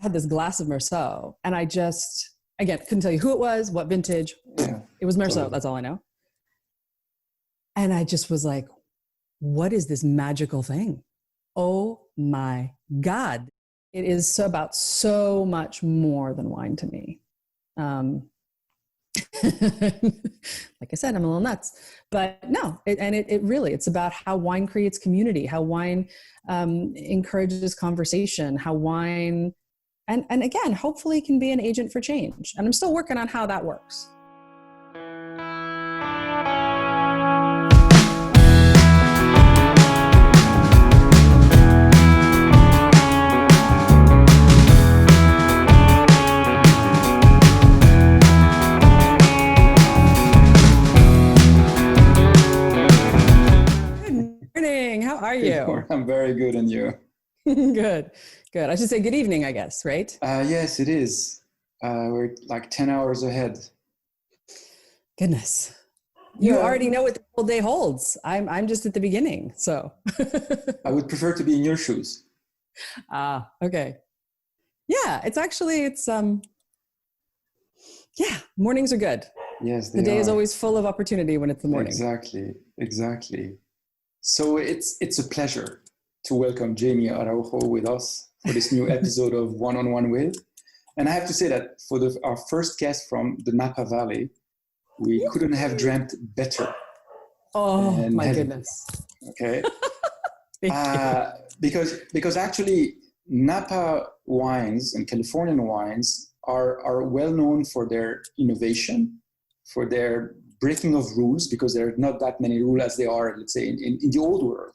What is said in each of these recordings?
had this glass of Merceau, and I just, again, couldn't tell you who it was, what vintage. Yeah, it was Merceau. totally. That's all I know. And I just was like, what is this magical thing? Oh my God. It is about so much more than wine to me. Like I said, I'm a little nuts, but no, it really, it's about how wine creates community, how wine encourages conversation, how wine, and again, hopefully can be an agent for change. And I'm still working on how that works. How are you? I'm very good, and you? Good. I should say good evening, I guess, right? Yes, it is. We're like 10 hours ahead. Goodness. You already know what the whole day holds. I'm just at the beginning, so. I would prefer to be in your shoes. Okay. Yeah, mornings are good. Yes, the day is always full of opportunity when it's the morning. Exactly. So it's a pleasure to welcome Jaime Araujo with us for this new episode of One-on-One With. And I have to say that for our first guest from the Napa Valley, we couldn't have dreamt better. Oh, my goodness. Okay. Because actually Napa wines and Californian wines are well known for their innovation, for their breaking of rules, because there are not that many rules as they are, let's say, in the old world.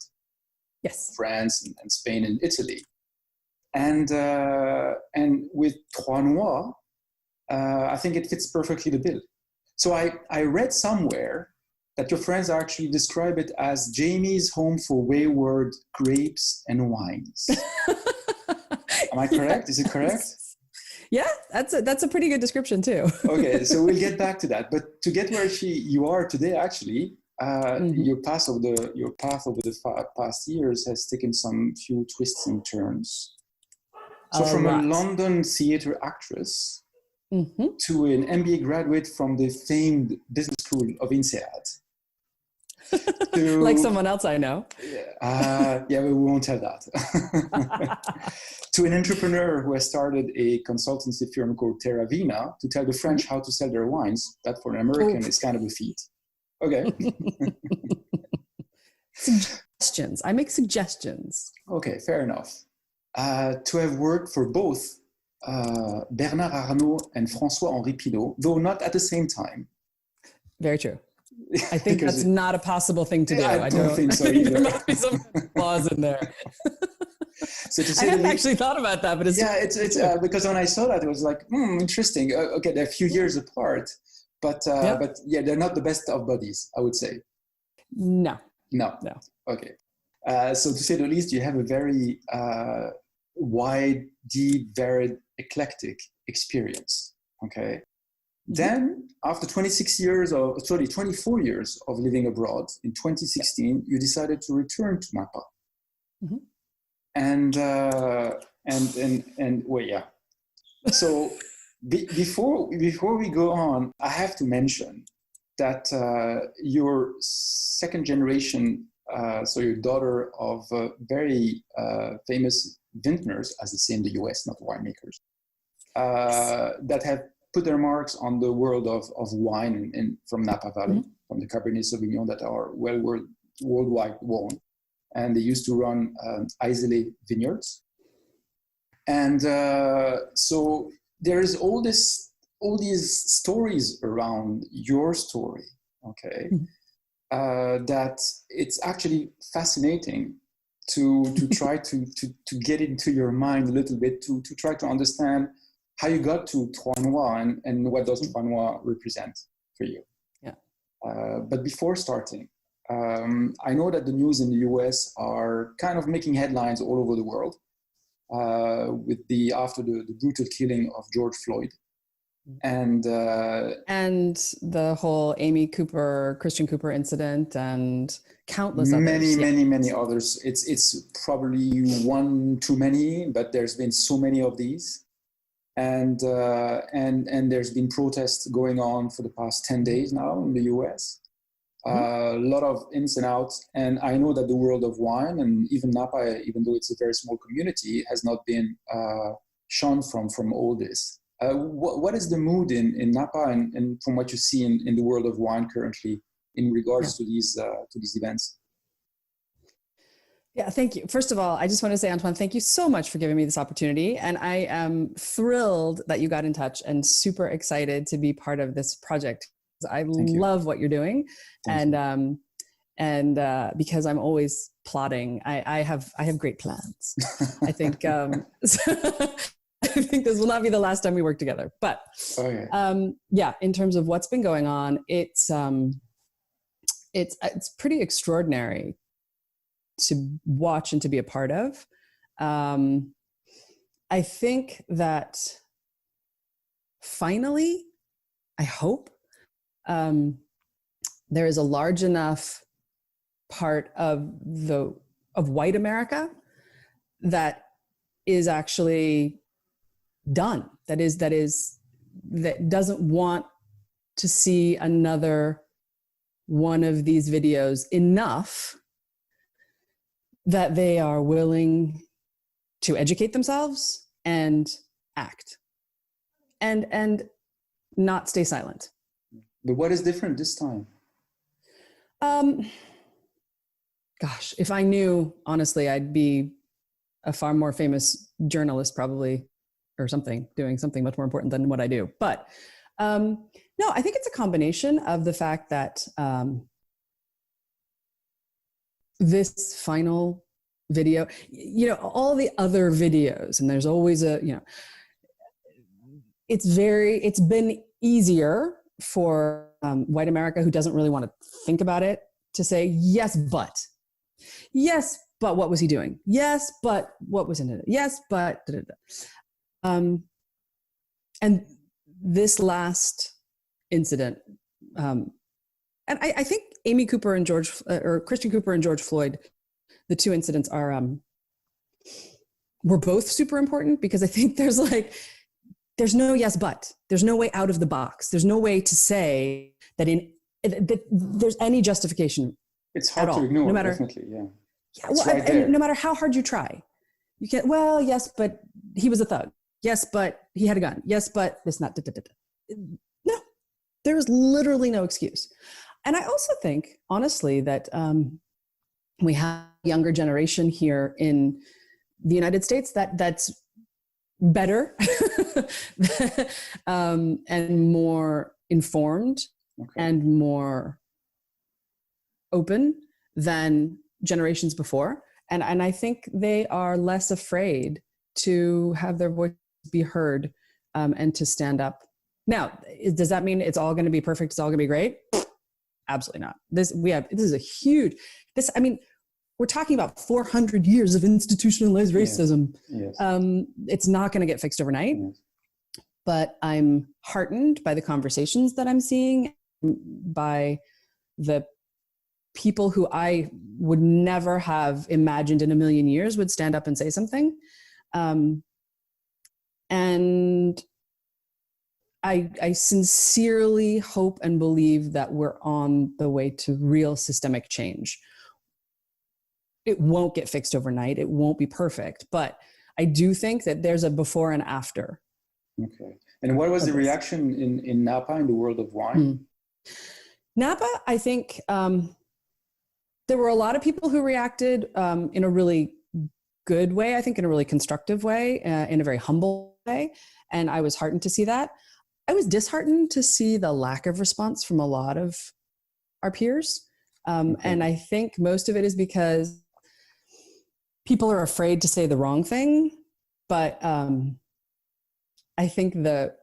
Yes. France and Spain and Italy. And with Trois Noix, I think it fits perfectly the bill. So I read somewhere that your friends actually describe it as Jaime's home for wayward grapes and wines. Am I correct? Yes. Is it correct? Yeah, that's a pretty good description too. Okay, so we'll get back to that. But to get where you are today, actually, your path over the past years has taken some few twists and turns. So from a London theater actress to an MBA graduate from the famed business school of INSEAD. Like someone else I know. Yeah, we won't tell that. To an entrepreneur who has started a consultancy firm called Terravina to tell the French how to sell their wines. That for an American is kind of a feat. Okay. Suggestions. I make suggestions. Okay, fair enough. To have worked for both Bernard Arnault and François-Henri Pinault, though not at the same time. Very true. I think that's not a possible thing to do. I don't think so either. There might be some flaws in there. So to say I haven't actually thought about that, but it's because when I saw that, it was like, interesting. Okay, they're a few years apart, but they're not the best of buddies, I would say. No. Okay. So to say the least, you have a very wide, deep, varied, eclectic experience. Okay. Then, after 24 years of living abroad, in 2016, you decided to return to Napa. Mm-hmm. So before we go on, I have to mention that your second generation, so your daughter of very famous vintners, as they say in the US, not winemakers, that have put their marks on the world of wine from Napa Valley, from the Cabernet Sauvignon that are worldwide known. And they used to run Eisele Vineyards. And so there's all these stories around your story, okay, that it's actually fascinating to try to get into your mind a little bit, to try to understand how you got to Trois Noix and what does Trois Noix represent for you. Yeah. But before starting, I know that the news in the US are kind of making headlines all over the world after the brutal killing of George Floyd. And the whole Christian Cooper incident and countless others. Many others. It's probably one too many, but there's been so many of these. and there's been protests going on for the past 10 days now in the US. A lot of ins and outs, and I know that the world of wine and even Napa, even though it's a very small community, has not been shone from all this. What is the mood in Napa and from what you see in the world of wine currently in regards to these events? Yeah, thank you. First of all, I just want to say, Antoine, thank you so much for giving me this opportunity. And I am thrilled that you got in touch and super excited to be part of this project. I love what you're doing. And because I'm always plotting, I have great plans. I think, I think this will not be the last time we work together, but in terms of what's been going on, it's pretty extraordinary to watch and to be a part of. I think that finally, I hope, there is a large enough part of white America that is actually done. That doesn't want to see another one of these videos enough that they are willing to educate themselves and act and not stay silent. But what is different this time? Gosh, if I knew, honestly, I'd be a far more famous journalist probably, or something, doing something much more important than what I do. But no, I think it's a combination of the fact that this final video, all the other videos, and there's always it's been easier for white America, who doesn't really want to think about it, to say, yes, but what was he doing? Yes, but what was in it? Yes, but and this last incident, and I think Amy Cooper and Christian Cooper and George Floyd, the two incidents were both super important, because I think there's no yes, but there's no way out of the box. There's no way to say that that there's any justification. It's hard to ignore, definitely, yeah. Well, and no matter how hard you try, you can't, well, yes, but he was a thug. Yes, but he had a gun. Yes, but this, not, no, there is literally no excuse. And I also think, honestly, that we have a younger generation here in the United States that's better and more informed and more open than generations before. And I think they are less afraid to have their voice be heard and to stand up. Now, does that mean it's all going to be perfect? It's all going to be great? Absolutely not. We're talking about 400 years of institutionalized racism. Yes. It's not going to get fixed overnight, but I'm heartened by the conversations that I'm seeing, by the people who I would never have imagined in a million years would stand up and say something. And I sincerely hope and believe that we're on the way to real systemic change. It won't get fixed overnight. It won't be perfect, but I do think that there's a before and after. Okay. And what was the reaction in Napa, in the world of wine? Napa, I think there were a lot of people who reacted in a really good way, I think in a really constructive way, in a very humble way. And I was heartened to see that. I was disheartened to see the lack of response from a lot of our peers. And I think most of it is because people are afraid to say the wrong thing. But I think the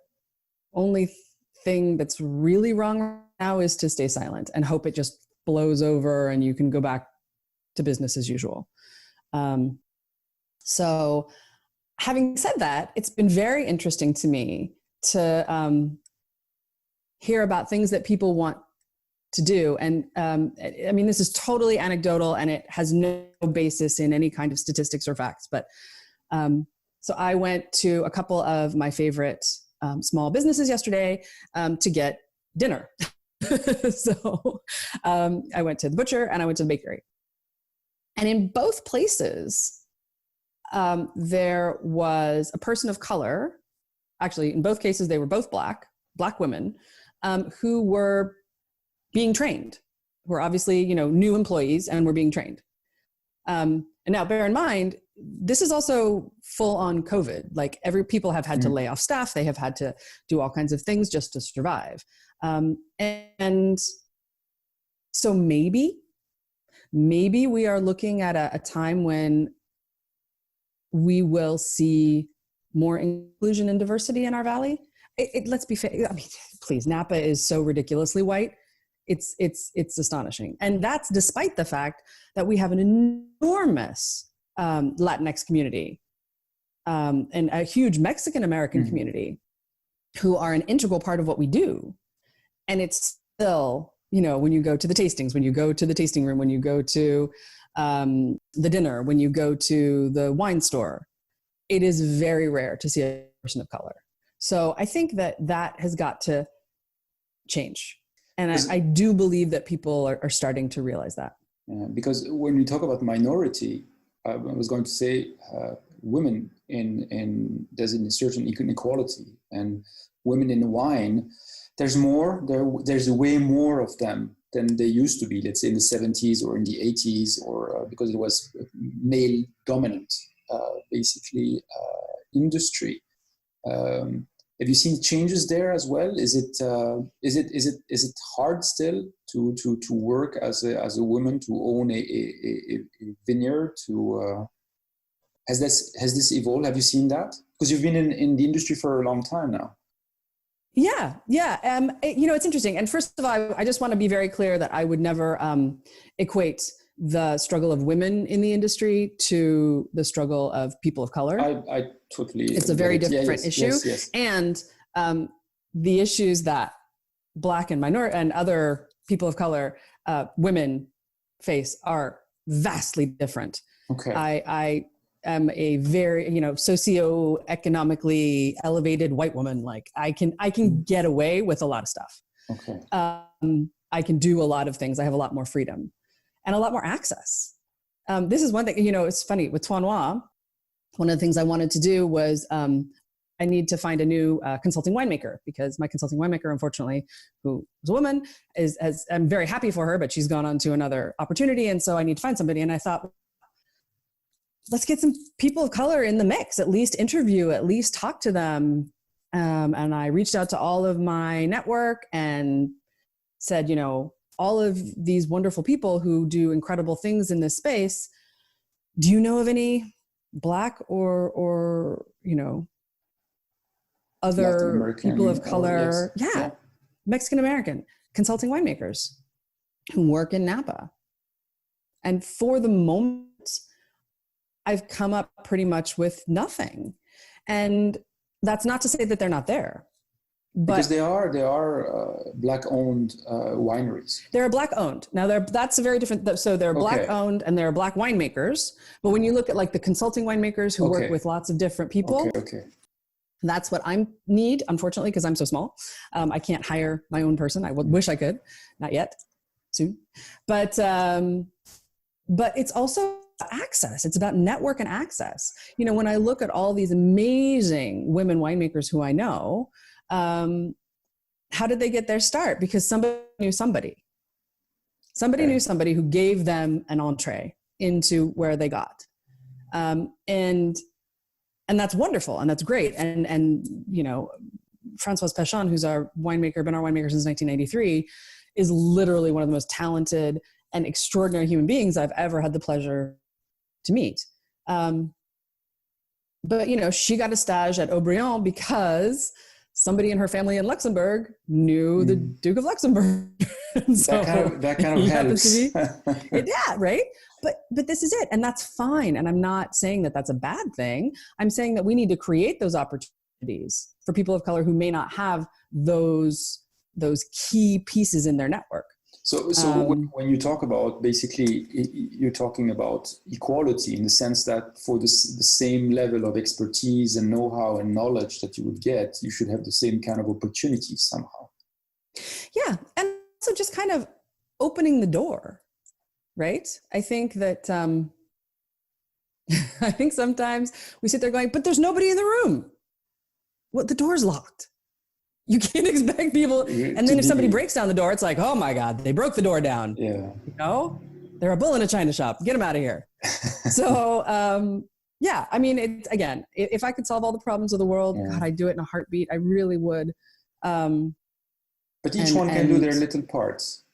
only thing that's really wrong right now is to stay silent and hope it just blows over and you can go back to business as usual. So having said that, it's been very interesting to me to hear about things that people want to do. And I mean, this is totally anecdotal and it has no basis in any kind of statistics or facts, but So I went to a couple of my favorite small businesses yesterday to get dinner. So I went to the butcher and I went to the bakery. And in both places, there was a person of color. Actually, in both cases, they were both black women who were being trained, who are obviously, new employees and were being trained. And now bear in mind, this is also full on COVID. Like people have had to lay off staff. They have had to do all kinds of things just to survive. And so maybe we are looking at a time when we will see more inclusion and diversity in our valley. Let's be fair. I mean, please, Napa is so ridiculously white. It's astonishing. And that's despite the fact that we have an enormous Latinx community and a huge Mexican American community who are an integral part of what we do. And it's still, when you go to the tastings, when you go to the tasting room, when you go to the dinner, when you go to the wine store, it is very rare to see a person of color. So I think that has got to change. And I do believe that people are starting to realize that. Yeah, because when we talk about minority, I was going to say women there's a certain inequality, and women in wine, there's way more of them than there used to be, let's say in the 70s or in the 80s, or because it was male dominant, basically industry. Have you seen changes there as well? Is it hard still to work as a woman, to own a vineyard? Has this evolved? Have you seen that? Because you've been in the industry for a long time now. Yeah. It's interesting. And first of all, I just want to be very clear that I would never equate the struggle of women in the industry to the struggle of people of color. I totally. It's a very different issue. Yes. And the issues that Black and minority and other people of color, women face are vastly different. Okay. I am a very, socioeconomically elevated white woman. Like I can get away with a lot of stuff. Okay. I can do a lot of things. I have a lot more freedom and a lot more access. This is one thing, it's funny with Trois Noix. One of the things I wanted to do was I need to find a new consulting winemaker, because my consulting winemaker, unfortunately, who is a woman, I'm very happy for her, but she's gone on to another opportunity. And so I need to find somebody. And I thought, let's get some people of color in the mix, at least interview, at least talk to them. And I reached out to all of my network and said, all of these wonderful people who do incredible things in this space, do you know of any Black or other people of color? Yeah. Mexican American consulting winemakers who work in Napa. And for the moment, I've come up pretty much with nothing. And that's not to say that they're not there. But because they are Black-owned wineries. They're Black-owned. Now, that's a very different. So they're Black-owned and they're Black winemakers. But when you look at like the consulting winemakers who work with lots of different people, that's what I need, unfortunately, because I'm so small. I can't hire my own person. I wish I could, not yet, soon. But it's also access. It's about network and access. When I look at all these amazing women winemakers who I know. How did they get their start? Because somebody knew somebody. Somebody knew somebody who gave them an entree into where they got. And that's wonderful and that's great. And Francoise Pechon, who's our winemaker, been our winemaker since 1993, is literally one of the most talented and extraordinary human beings I've ever had the pleasure to meet. But she got a stage at Haut-Brion because somebody in her family in Luxembourg knew the Duke of Luxembourg. So that kind of helps. Right? But this is it. And that's fine. And I'm not saying that that's a bad thing. I'm saying that we need to create those opportunities for people of color who may not have those key pieces in their network. So when you talk about, basically, you're talking about equality in the sense that for the same level of expertise and know-how and knowledge that you would get, you should have the same kind of opportunities somehow. Yeah. And also just kind of opening the door, right? I think that, I think sometimes we sit there going, but there's nobody in the room. Well, the door's locked. You can't expect people. And then if somebody breaks down the door, it's like, oh my God, they broke the door down. Yeah. You know, they're a bull in a china shop. Get them out of here. So, yeah, I mean, it's, again, if I could solve all the problems of the world, God, I'd do it in a heartbeat. I really would. But each one can do their little parts.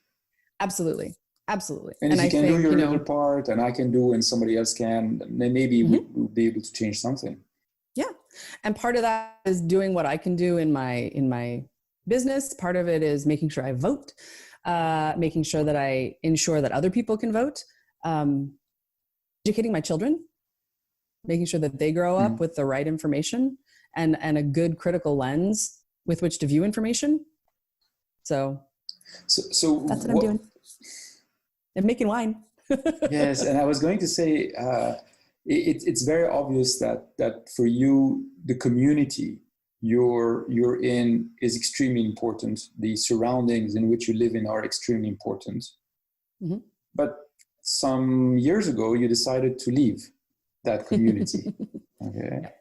Absolutely. Absolutely. And if you can do your little part and I can do and somebody else can, then maybe we'll be able to change something. Yeah. And part of that is doing what I can do in my business. Part of it is making sure I vote, making sure that I ensure that other people can vote, educating my children, making sure that they grow up with the right information and a good critical lens with which to view information. So that's what I'm doing. And making wine. Yes. And I was going to say, it's very obvious that for you, the community you're in is extremely important. The surroundings in which you live in are extremely important. Mm-hmm. But some years ago, you decided to leave that community. Okay.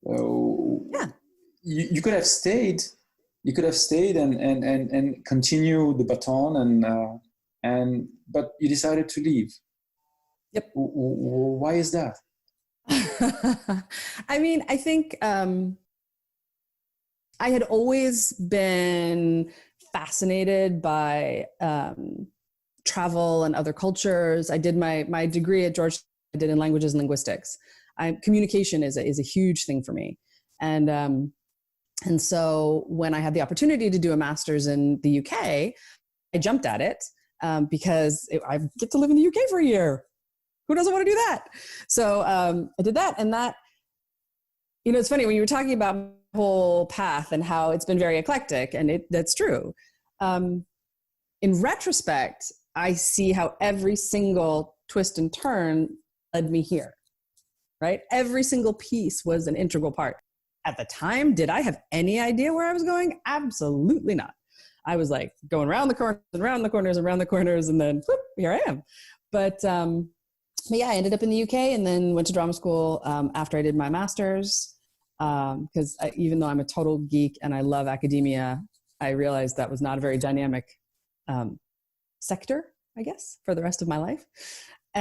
So you could have stayed. You could have stayed and continue the baton but you decided to leave. Yep. Why is that? I mean, I think I had always been fascinated by travel and other cultures. I did my degree at Georgetown. I did in languages and linguistics. Communication is a huge thing for me, and so when I had the opportunity to do a master's in the UK, I jumped at it because I get to live in the UK for a year. Who doesn't want to do that? So I did that. And that, it's funny when you were talking about my whole path and how it's been very eclectic, and that's true. In retrospect, I see how every single twist and turn led me here, right? Every single piece was an integral part. At the time, did I have any idea where I was going? Absolutely not. I was like going around the corners and around the corners and around the corners, and then whoop, here I am. But yeah, I ended up in the UK and then went to drama school after I did my master's. Because even though I'm a total geek and I love academia, I realized that was not a very dynamic sector, I guess, for the rest of my life. So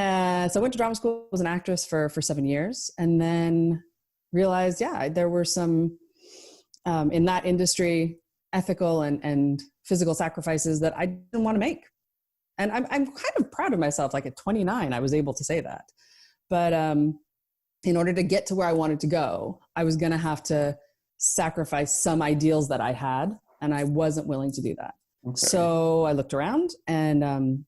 I went to drama school, was an actress for 7 years, and then realized, there were some, in that industry, ethical and physical sacrifices that I didn't want to make. And I'm kind of proud of myself. Like at 29, I was able to say that. But in order to get to where I wanted to go, I was going to have to sacrifice some ideals that I had, and I wasn't willing to do that. Okay. So I looked around, and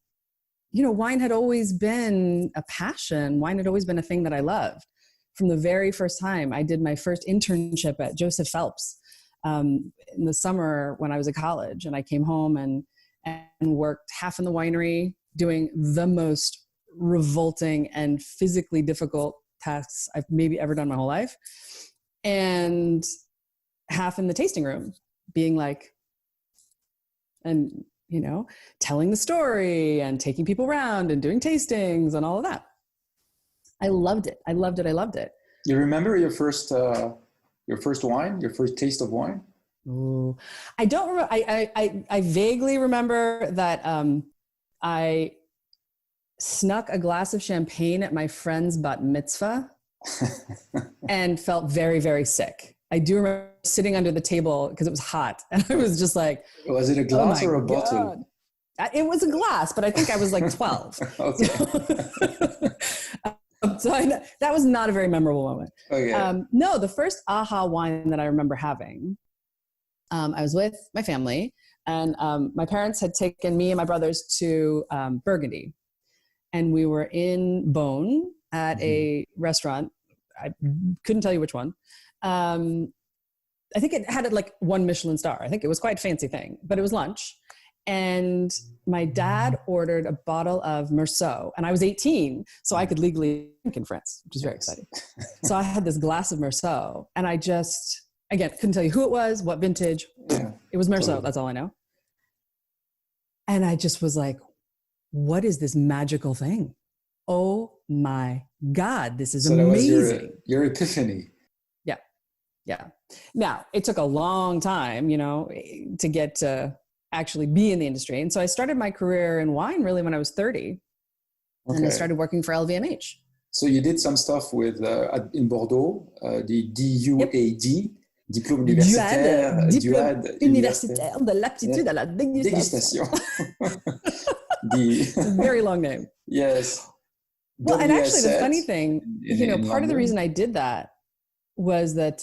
wine had always been a passion. Wine had always been a thing that I loved. From the very first time, I did my first internship at Joseph Phelps in the summer when I was at college, and I came home and worked half in the winery doing the most revolting and physically difficult tasks I've maybe ever done my whole life, and half in the tasting room being like, and telling the story and taking people around and doing tastings and all of that. I loved it. I loved it. You remember your first wine, your first taste of wine? Ooh, I don't remember. I vaguely remember that I snuck a glass of champagne at my friend's bat mitzvah and felt very, very sick. I do remember sitting under the table because it was hot, and I was just like, was it a glass or a bottle? It was a glass, but I think I was like 12. Okay. So that was not a very memorable moment. Okay. No, the first aha wine that I remember having, I was with my family, and my parents had taken me and my brothers to Burgundy, and we were in Beaune at a restaurant. I couldn't tell you which one. I think it had like 1 Michelin star. I think it was quite a fancy thing, but it was lunch. And my dad ordered a bottle of Merceau, and I was 18, so I could legally drink in France, which is very exciting. So I had this glass of Merceau, and I just, again, couldn't tell you who it was, what vintage. Yeah, it was Merceau, totally. That's all I know. And I just was like, what is this magical thing? Oh my God, this is amazing. That was your epiphany. Yeah. Yeah. Now, it took a long time, to get to actually be in the industry. And so I started my career in wine really when I was 30. Okay. And I started working for LVMH. So you did some stuff with in Bordeaux, the DUAD, Diplôme Universitaire, Diplôme Universitaire de l'aptitude à la dégustation. It's a very long name. Yes. Well, and actually the funny thing, part of the reason I did that was that,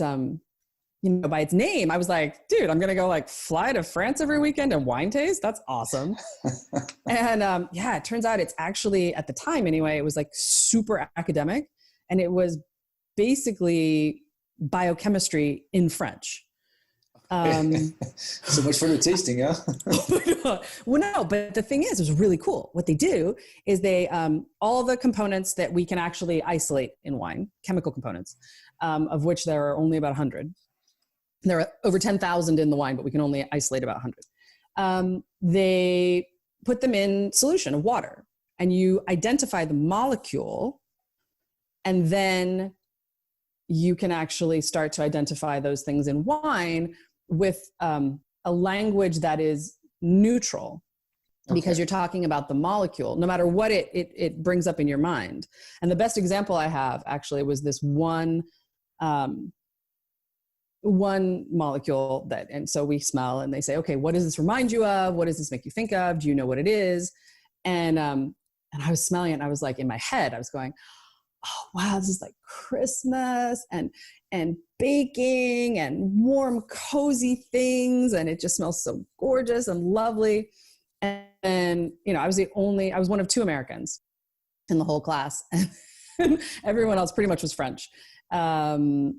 by its name, I was like, dude, I'm going to go fly to France every weekend and wine taste. That's awesome. And it turns out it's actually, at the time anyway, it was super academic, and it was basically biochemistry in French. So much for the tasting, huh? Well, no, but the thing is, it was really cool. What they do is they, all the components that we can actually isolate in wine, chemical components, of which there are only about 100. There are over 10,000 in the wine, but we can only isolate about 100. They put them in solution of water, and you identify the molecule, and then you can actually start to identify those things in wine with a language that is neutral, because you're talking about the molecule, no matter what it brings up in your mind. And the best example I have actually was this one molecule and so we smell, and they say, okay, what does this remind you of? What does this make you think of? Do you know what it is? And I was smelling it, and I was in my head, I was going, oh, wow, this is Christmas and baking and warm, cozy things. And it just smells so gorgeous and lovely. And I was one of 2 Americans in the whole class. And everyone else pretty much was French. And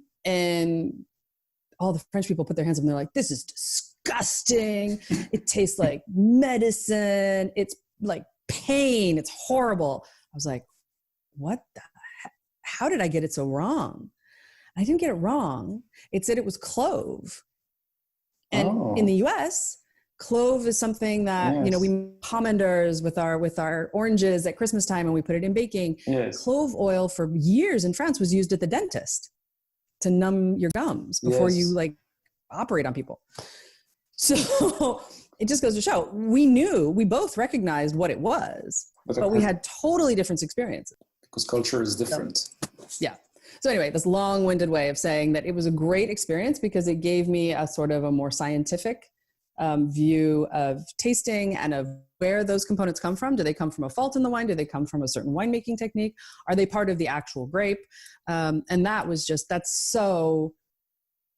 all the French people put their hands up, and they're like, this is disgusting. It tastes like medicine. It's like pain. It's horrible. I was like, what the heck? How did I get it so wrong? I didn't get it wrong. It said it was clove. And in the US, clove is something that, we pomanders with our oranges at Christmas time, and we put it in baking. Yes. Clove oil for years in France was used at the dentist to numb your gums before you operate on people. So it just goes to show, we both recognized what it was, but we had totally different experiences. Because culture is different. So anyway, this long-winded way of saying that it was a great experience because it gave me a sort of a more scientific view of tasting and of where those components come from. Do they come from a fault in the wine? Do they come from a certain winemaking technique? Are they part of the actual grape? And that was that's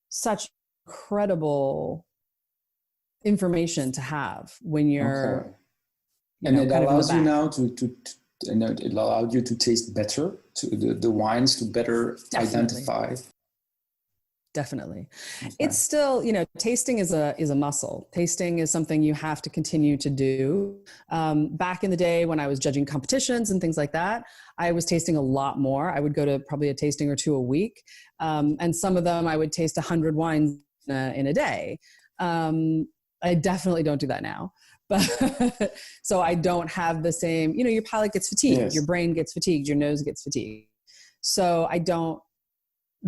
such incredible information to have when you're, okay. And it allows you now and it allowed you to taste better, to the wines to better identify. Definitely. Okay. It's still, tasting is a muscle. Tasting is something you have to continue to do. Back in the day when I was judging competitions and things like that, I was tasting a lot more. I would go to probably a tasting or 2 a week. And some of them I would taste 100 wines in a day. I definitely don't do that now. But so I don't have the same, your palate gets fatigued, your brain gets fatigued, your nose gets fatigued. So I don't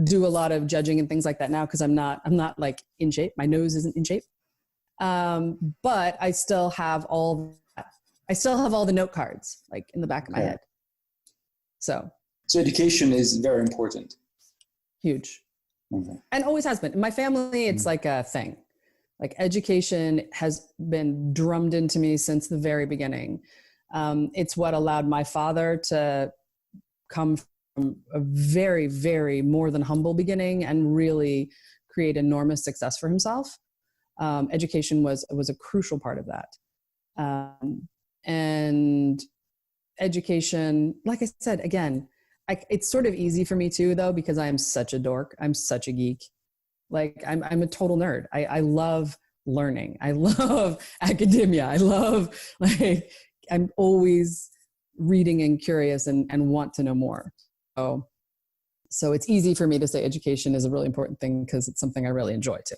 do a lot of judging and things like that now, because I'm not in shape. My nose isn't in shape. But I still have all the note cards in the back of my head. So education is very important. Huge. Okay. And always has been. In my family, it's like a thing. Education has been drummed into me since the very beginning. It's what allowed my father to come from a very, very more than humble beginning and really create enormous success for himself. Education was a crucial part of that. And education, like I said, again, it's sort of easy for me too, though, because I am such a dork. I'm such a geek. I'm a total nerd. I love learning. I love academia. I love, like, I'm always reading and curious and want to know more. So it's easy for me to say education is a really important thing because it's something I really enjoy too.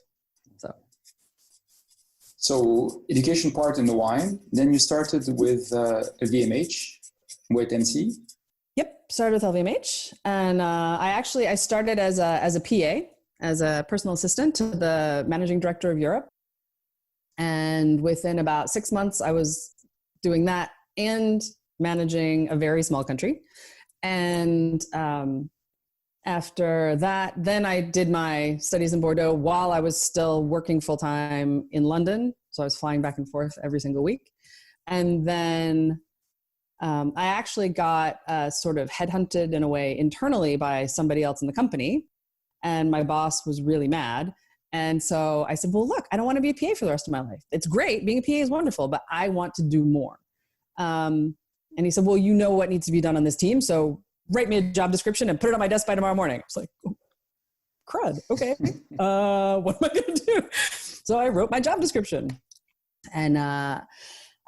So education part in the wine, then you started with LVMH, Moet Hennessy. Yep, started with LVMH, and I started as a PA, as a personal assistant to the managing director of Europe, and within about 6 months, I was doing that and managing a very small country, and after that, then I did my studies in Bordeaux while I was still working full-time in London. So I was flying back and forth every single week. And then I actually got sort of headhunted in a way internally by somebody else in the company. And my boss was really mad. And so I said, well, look, I don't want to be a PA for the rest of my life. It's great. Being a PA is wonderful, but I want to do more. And he said, well, you know what needs to be done on this team. So write me a job description and put it on my desk by tomorrow morning. It's like, oh, crud. Okay. What am I going to do? So I wrote my job description, and I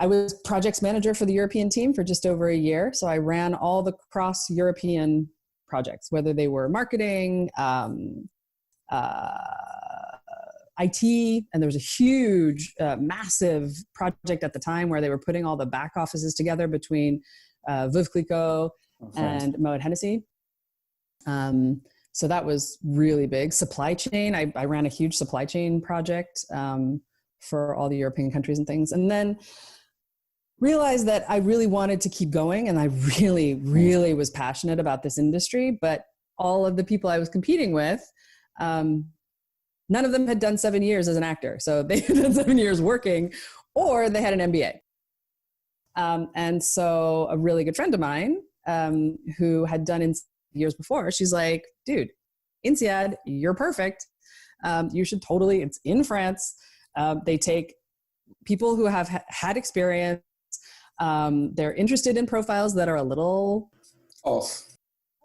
was projects manager for the European team for just over a year. So I ran all the cross European projects, whether they were marketing, IT, and there was a huge, massive project at the time where they were putting all the back offices together between Veuve Clicquot and Moet Hennessy. So that was really big. Supply chain, I ran a huge supply chain project for all the European countries and things. And then realized that I really wanted to keep going, and I really, really was passionate about this industry, but all of the people I was competing with, none of them had done 7 years as an actor. So they had done 7 years working, or they had an MBA. And so a really good friend of mine, who had done INSEAD years before, she's like, dude, INSEAD, you're perfect. You should totally, it's in France. They take people who have had experience. They're interested in profiles that are a little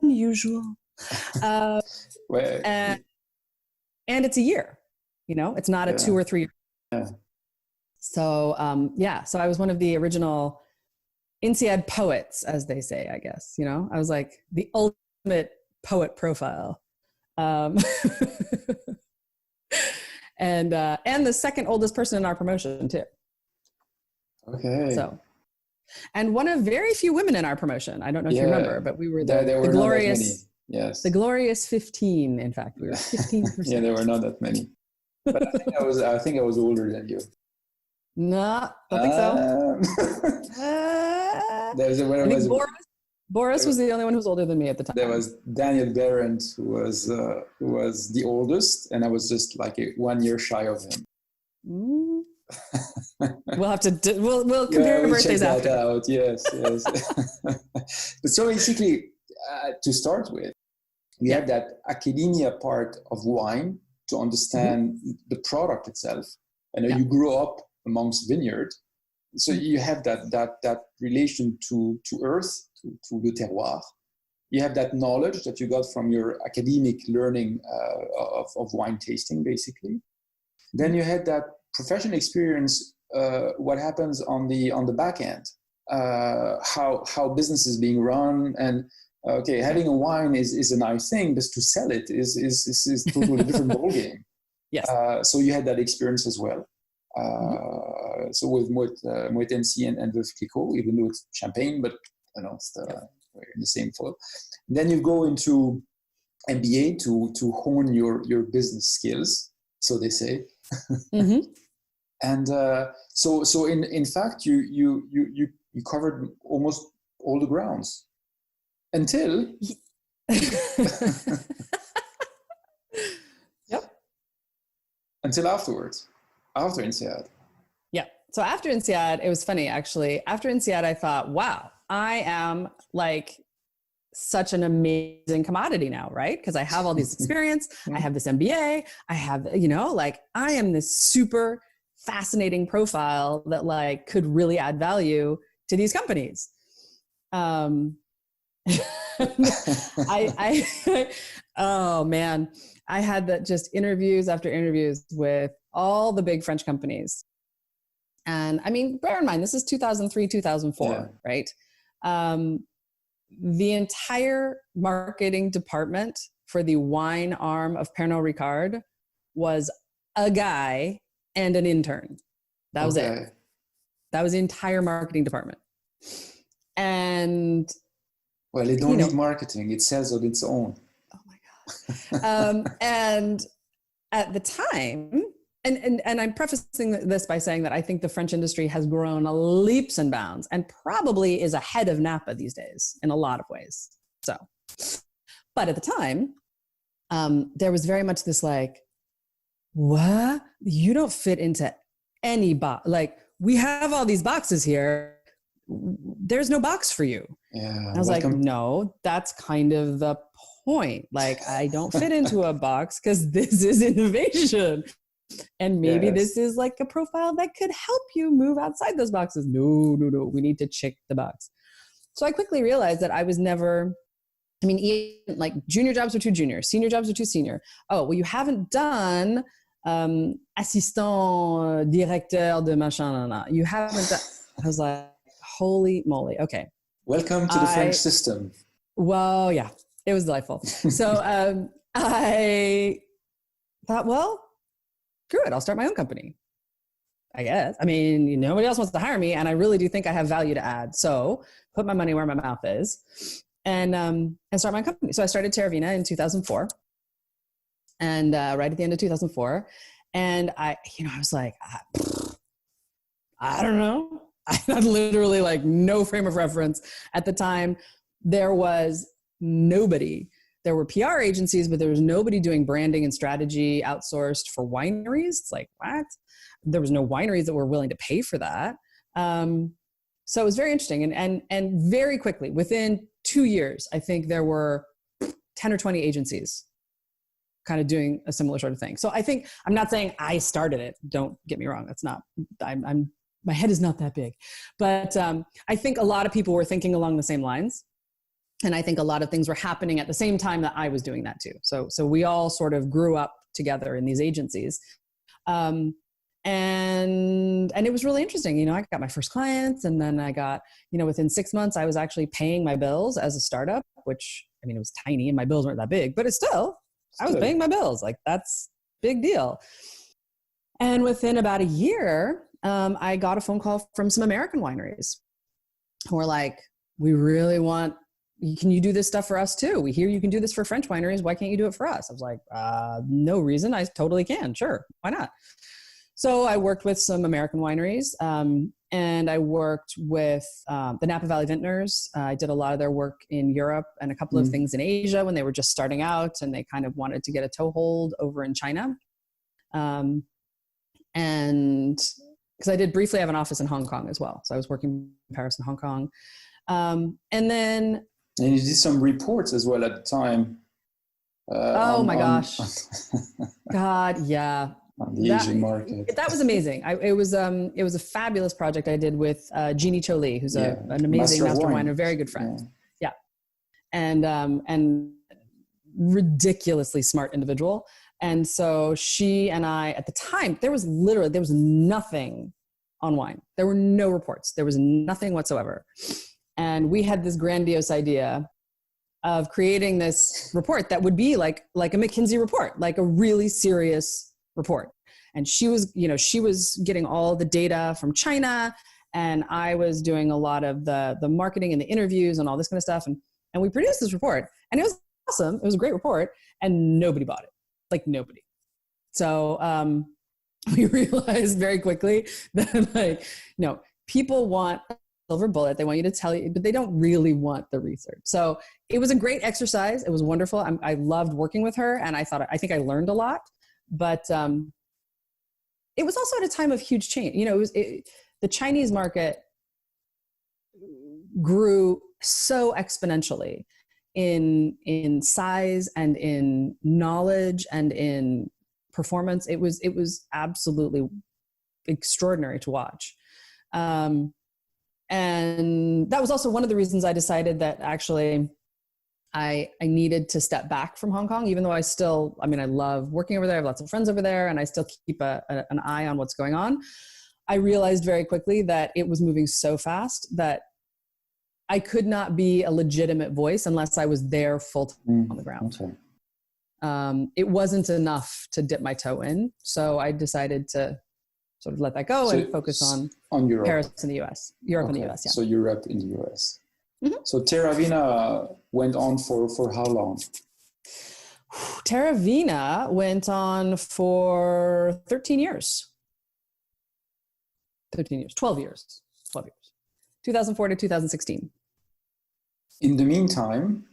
unusual. And it's a year, it's not a 2 or 3 year. Yeah. So, so I was one of the original INSEAD poets, as they say, I guess, I was like the ultimate poet profile. And the second oldest person in our promotion too. Okay. So, and one of very few women in our promotion. I don't know if you remember, but we were the glorious, yes, the glorious 15. In fact, we were 15%. Yeah, there were not that many. But I think I was older than you. No, don't think so. Boris was the only one who was older than me at the time. There was Daniel Berendt, who was the oldest, and I was just like 1 year shy of him. We'll have to we'll compare birthdays after. Check that out. Yes. But so basically, to start with, we have that academia part of wine to understand the product itself. I know you grew up amongst vineyard, so you have that relation to earth, to the terroir. You have that knowledge that you got from your academic learning of wine tasting, basically. Then you had that professional experience. What happens on the back end? How business is being run, and having a wine is a nice thing, but to sell it is totally different ballgame. Yes. So you had that experience as well. So with Moet Hennessy and Veuve Clicquot, even though it's champagne, but still we're in the same fold. Then you go into MBA to hone your business skills, so they say. And so in fact you covered almost all the grounds until until afterwards, after INSEAD. Yeah. So after INSEAD, it was funny actually. After INSEAD, I thought, wow, I am like such an amazing commodity now, right? Because I have all this experience, I have this MBA, I have, I am this super fascinating profile that like could really add value to these companies. Oh man. I had that just interviews after interviews with all the big French companies. And I mean, bear in mind, this is 2003, 2004, right? The entire marketing department for the wine arm of Pernod Ricard was a guy and an intern. That was it. That was the entire marketing department. And well, it don't need marketing. It sells on its own. Oh my God. And at the time, and I'm prefacing this by saying that I think the French industry has grown leaps and bounds and probably is ahead of Napa these days in a lot of ways. So, but at the time, there was very much this like, what? You don't fit into any box. Like, we have all these boxes here. There's no box for you. Yeah. I was like, no, that's kind of the point. Like, I don't fit into a box because this is innovation. And maybe this is like a profile that could help you move outside those boxes. No, we need to check the box. So I quickly realized that I was never, I mean, even like junior jobs were too junior, senior jobs were too senior. Oh, well, you haven't done assistant directeur de machin. You haven't done, I was like, holy moly. Okay. Welcome to the French system. Well, yeah, it was delightful. So I thought, well, screw it, I'll start my own company, I guess. I mean, nobody else wants to hire me, and I really do think I have value to add. So put my money where my mouth is and start my company. So I started Terravina in 2004 and right at the end of 2004. And I was like, I don't know. I had literally like no frame of reference. At the time, there was nobody. There were PR agencies, but there was nobody doing branding and strategy outsourced for wineries. It's like, what? There was no wineries that were willing to pay for that. So it was very interesting. And very quickly, within 2 years, I think there were 10 or 20 agencies kind of doing a similar sort of thing. So I think, I'm not saying I started it. Don't get me wrong. That's not, my head is not that big. But I think a lot of people were thinking along the same lines. And I think a lot of things were happening at the same time that I was doing that too. So we all sort of grew up together in these agencies. And it was really interesting. I got my first clients, and then I got, within 6 months, I was actually paying my bills as a startup, which, I mean, it was tiny and my bills weren't that big, but it's still, I was paying my bills. Like, that's big deal. And within about a year, I got a phone call from some American wineries who were like, we really want, can you do this stuff for us too? We hear you can do this for French wineries. Why can't you do it for us? I was like, no reason. I totally can. Sure. Why not? So I worked with some American wineries, and I worked with the Napa Valley vintners. I did a lot of their work in Europe and a couple of things in Asia when they were just starting out and they kind of wanted to get a toehold over in China. And because I did briefly have an office in Hong Kong as well. So I was working in Paris and Hong Kong. And you did some reports as well at the time. My gosh. God, yeah. On the Asian market. That was amazing. It was a fabulous project I did with Jeannie Cho Lee, who's an amazing master wine, a very good friend. Yeah. And ridiculously smart individual. And so she and I, at the time, there was nothing on wine. There were no reports. There was nothing whatsoever. And we had this grandiose idea of creating this report that would be like a McKinsey report, like a really serious report. And she was getting all the data from China, and I was doing a lot of the marketing and the interviews and all this kind of stuff. And we produced this report, and it was awesome. It was a great report, and nobody bought it, like nobody. So we realized very quickly that people want silver bullet. They want you to tell you, but they don't really want the research. So it was a great exercise. It was wonderful. I loved working with her, and I think I learned a lot, but it was also at a time of huge change. The Chinese market grew so exponentially in size and in knowledge and in performance. It was absolutely extraordinary to watch. And that was also one of the reasons I decided that actually I needed to step back from Hong Kong, even though I love working over there. I have lots of friends over there, and I still keep an eye on what's going on. I realized very quickly that it was moving so fast that I could not be a legitimate voice unless I was there full time on the ground. Okay. It wasn't enough to dip my toe in. So I decided to sort of let that go and focus on Europe. Paris in the US. Europe and the US, yeah. So Europe in the US. Mm-hmm. So Terravina went on for how long? Terravina went on for 13 years. 12 years. 2004 to 2016. In the meantime,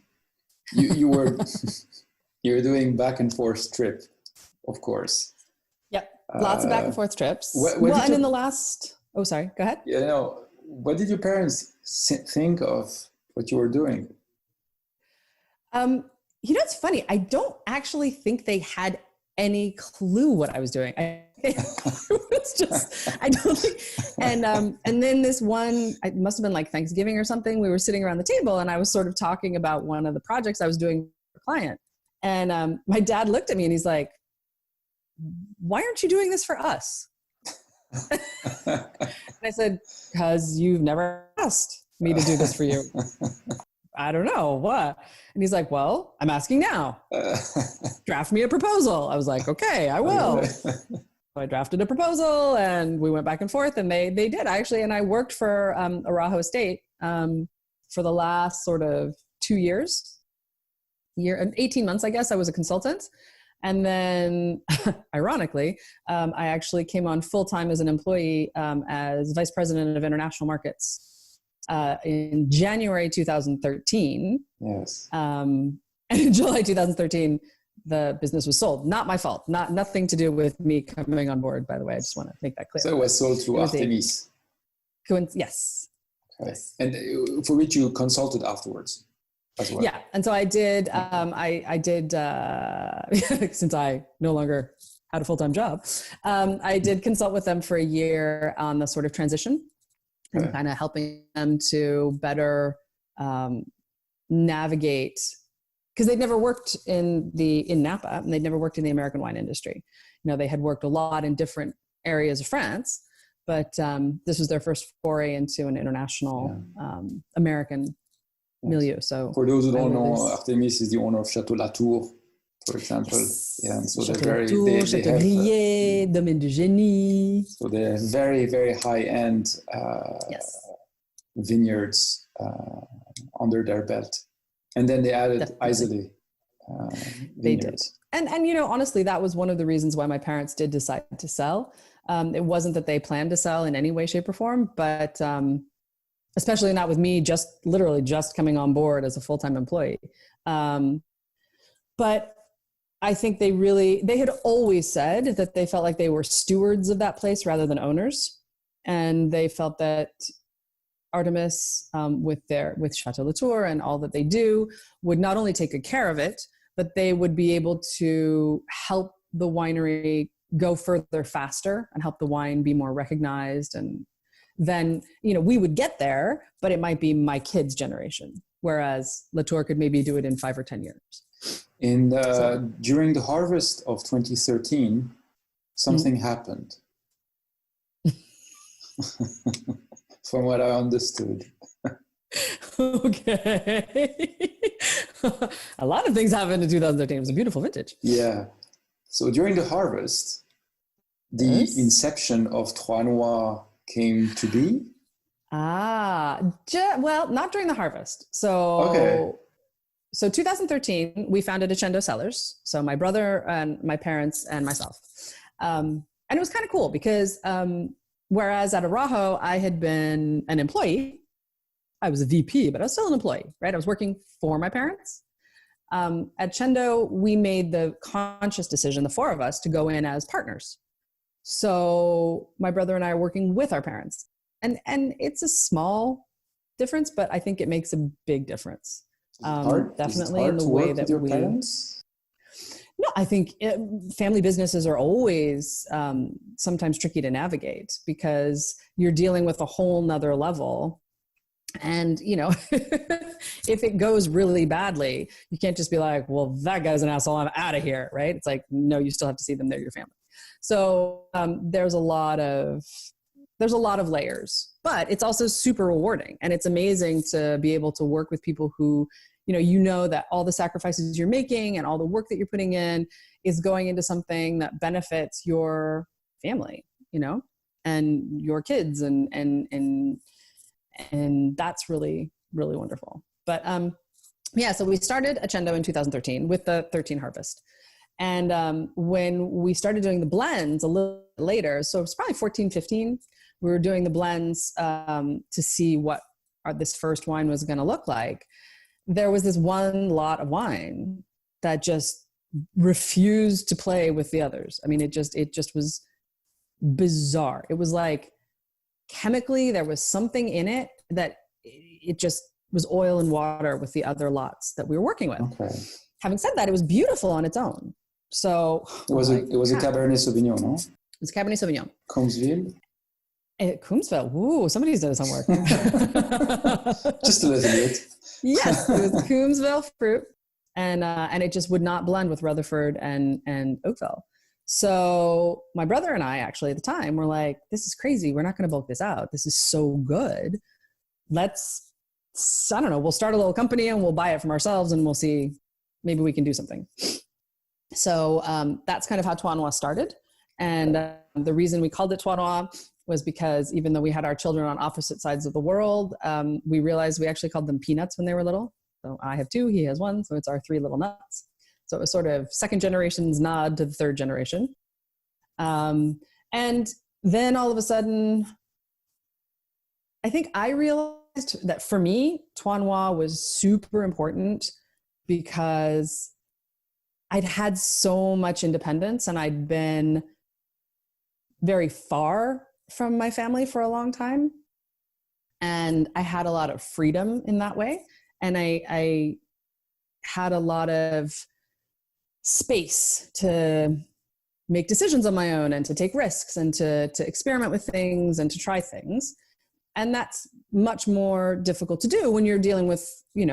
you were you're doing back and forth trip, of course. Yep, lots of back and forth trips. And in the last, sorry, go ahead. You know, what did your parents think of what you were doing? It's funny. I don't actually think they had any clue what I was doing. It's just, I don't think, and then this one, it must have been like Thanksgiving or something. We were sitting around the table and I was sort of talking about one of the projects I was doing for a client. And my dad looked at me and he's like, "Why aren't you doing this for us?" And I said, "Because you've never asked me to do this for you." "I don't know what." And he's like, "Well, I'm asking now. Draft me a proposal." I was like, "Okay, I will." So I drafted a proposal and we went back and forth, and they did actually. And I worked for Araujo Estate for the last sort of 2 years, 18 months, I guess. I was a consultant. And then ironically, I actually came on full-time as an employee as vice president of international markets in January 2013. Yes. And in July 2013, the business was sold. Not my fault. Nothing to do with me coming on board, by the way. I just want to make that clear. So it was sold to Artemis. Yes. Okay. Yes. And for which you consulted afterwards as well. Yeah. And so I did, I did, since I no longer had a full-time job, I did consult with them for a year on the sort of transition and kind of helping them to better navigate, because they'd never worked in Napa, and they'd never worked in the American wine industry. You know, they had worked a lot in different areas of France, but this was their first foray into an international American milieu. So for those who don't know, Artemis is the owner of Chateau Latour, for example. Yes. Yeah, and so Chateau they're Latour, very, Chateau Grillé, Domaine du Génie. So they're very, very high-end vineyards under their belt. And then they added Eisele They did. And you know, honestly, that was one of the reasons why my parents did decide to sell. It wasn't that they planned to sell in any way, shape, or form, but especially not with me literally just coming on board as a full-time employee. But I think they had always said that they felt like they were stewards of that place rather than owners. And they felt that Artemis, with Chateau Latour and all that they do, would not only take good care of it, but they would be able to help the winery go further faster and help the wine be more recognized. And then, you know, we would get there, but it might be my kids' generation, whereas Latour could maybe do it in 5 or 10 years. During the harvest of 2013, something happened. From what I understood. Okay. A lot of things happened in 2013. It was a beautiful vintage. Yeah. So during the harvest, the inception of Trois Noix came to be? Well, not during the harvest. So 2013, we founded Accendo Cellars. So my brother and my parents and myself. And it was kind of cool because whereas at Araujo, I had been an employee. I was a VP, but I was still an employee, right? I was working for my parents. At Accendo, we made the conscious decision, the four of us, to go in as partners. So my brother and I are working with our parents. And it's a small difference, but I think it makes a big difference. Definitely in the way that we... Parents? No, I think family businesses are always sometimes tricky to navigate because you're dealing with a whole nother level And, you know, if it goes really badly, you can't just be like, well, that guy's an asshole, I'm out of here, right? It's like, no, you still have to see them. They're your family. So there's a lot of layers, but it's also super rewarding. And it's amazing to be able to work with people who, you know that all the sacrifices you're making and all the work that you're putting in is going into something that benefits your family, and your kids, and that's really, really wonderful. But so we started Accendo in 2013 with the 13 harvest. And when we started doing the blends a little later, so it's probably 14, 15, we were doing the blends to see what this first wine was going to look like. There was this one lot of wine that just refused to play with the others. I mean, it just was bizarre. It was like, chemically, there was something in it that it just was oil and water with the other lots that we were working with. Okay. Having said that, it was beautiful on its own. So it was a Cabernet Sauvignon, no? It was Cabernet Sauvignon. Coombsville? Coombsville. Ooh, somebody's doing some work. Just a little bit. Yes, it was Coombsville fruit, and it just would not blend with Rutherford and Oakville. So my brother and I actually at the time were like, this is crazy. We're not going to bulk this out. This is so good. We'll start a little company and we'll buy it from ourselves and we'll see, maybe we can do something. So that's kind of how Trois Noix started. And the reason we called it Trois Noix was because even though we had our children on opposite sides of the world, we realized we actually called them peanuts when they were little. So I have 2, he has 1. So it's our 3 little nuts. So it was sort of second generation's nod to the third generation. And then all of a sudden, I think I realized that for me, Trois Noix was super important because I'd had so much independence and I'd been very far from my family for a long time. And I had a lot of freedom in that way. And I had a lot of space to make decisions on my own and to take risks and to experiment with things and to try things. And that's much more difficult to do when you're dealing with,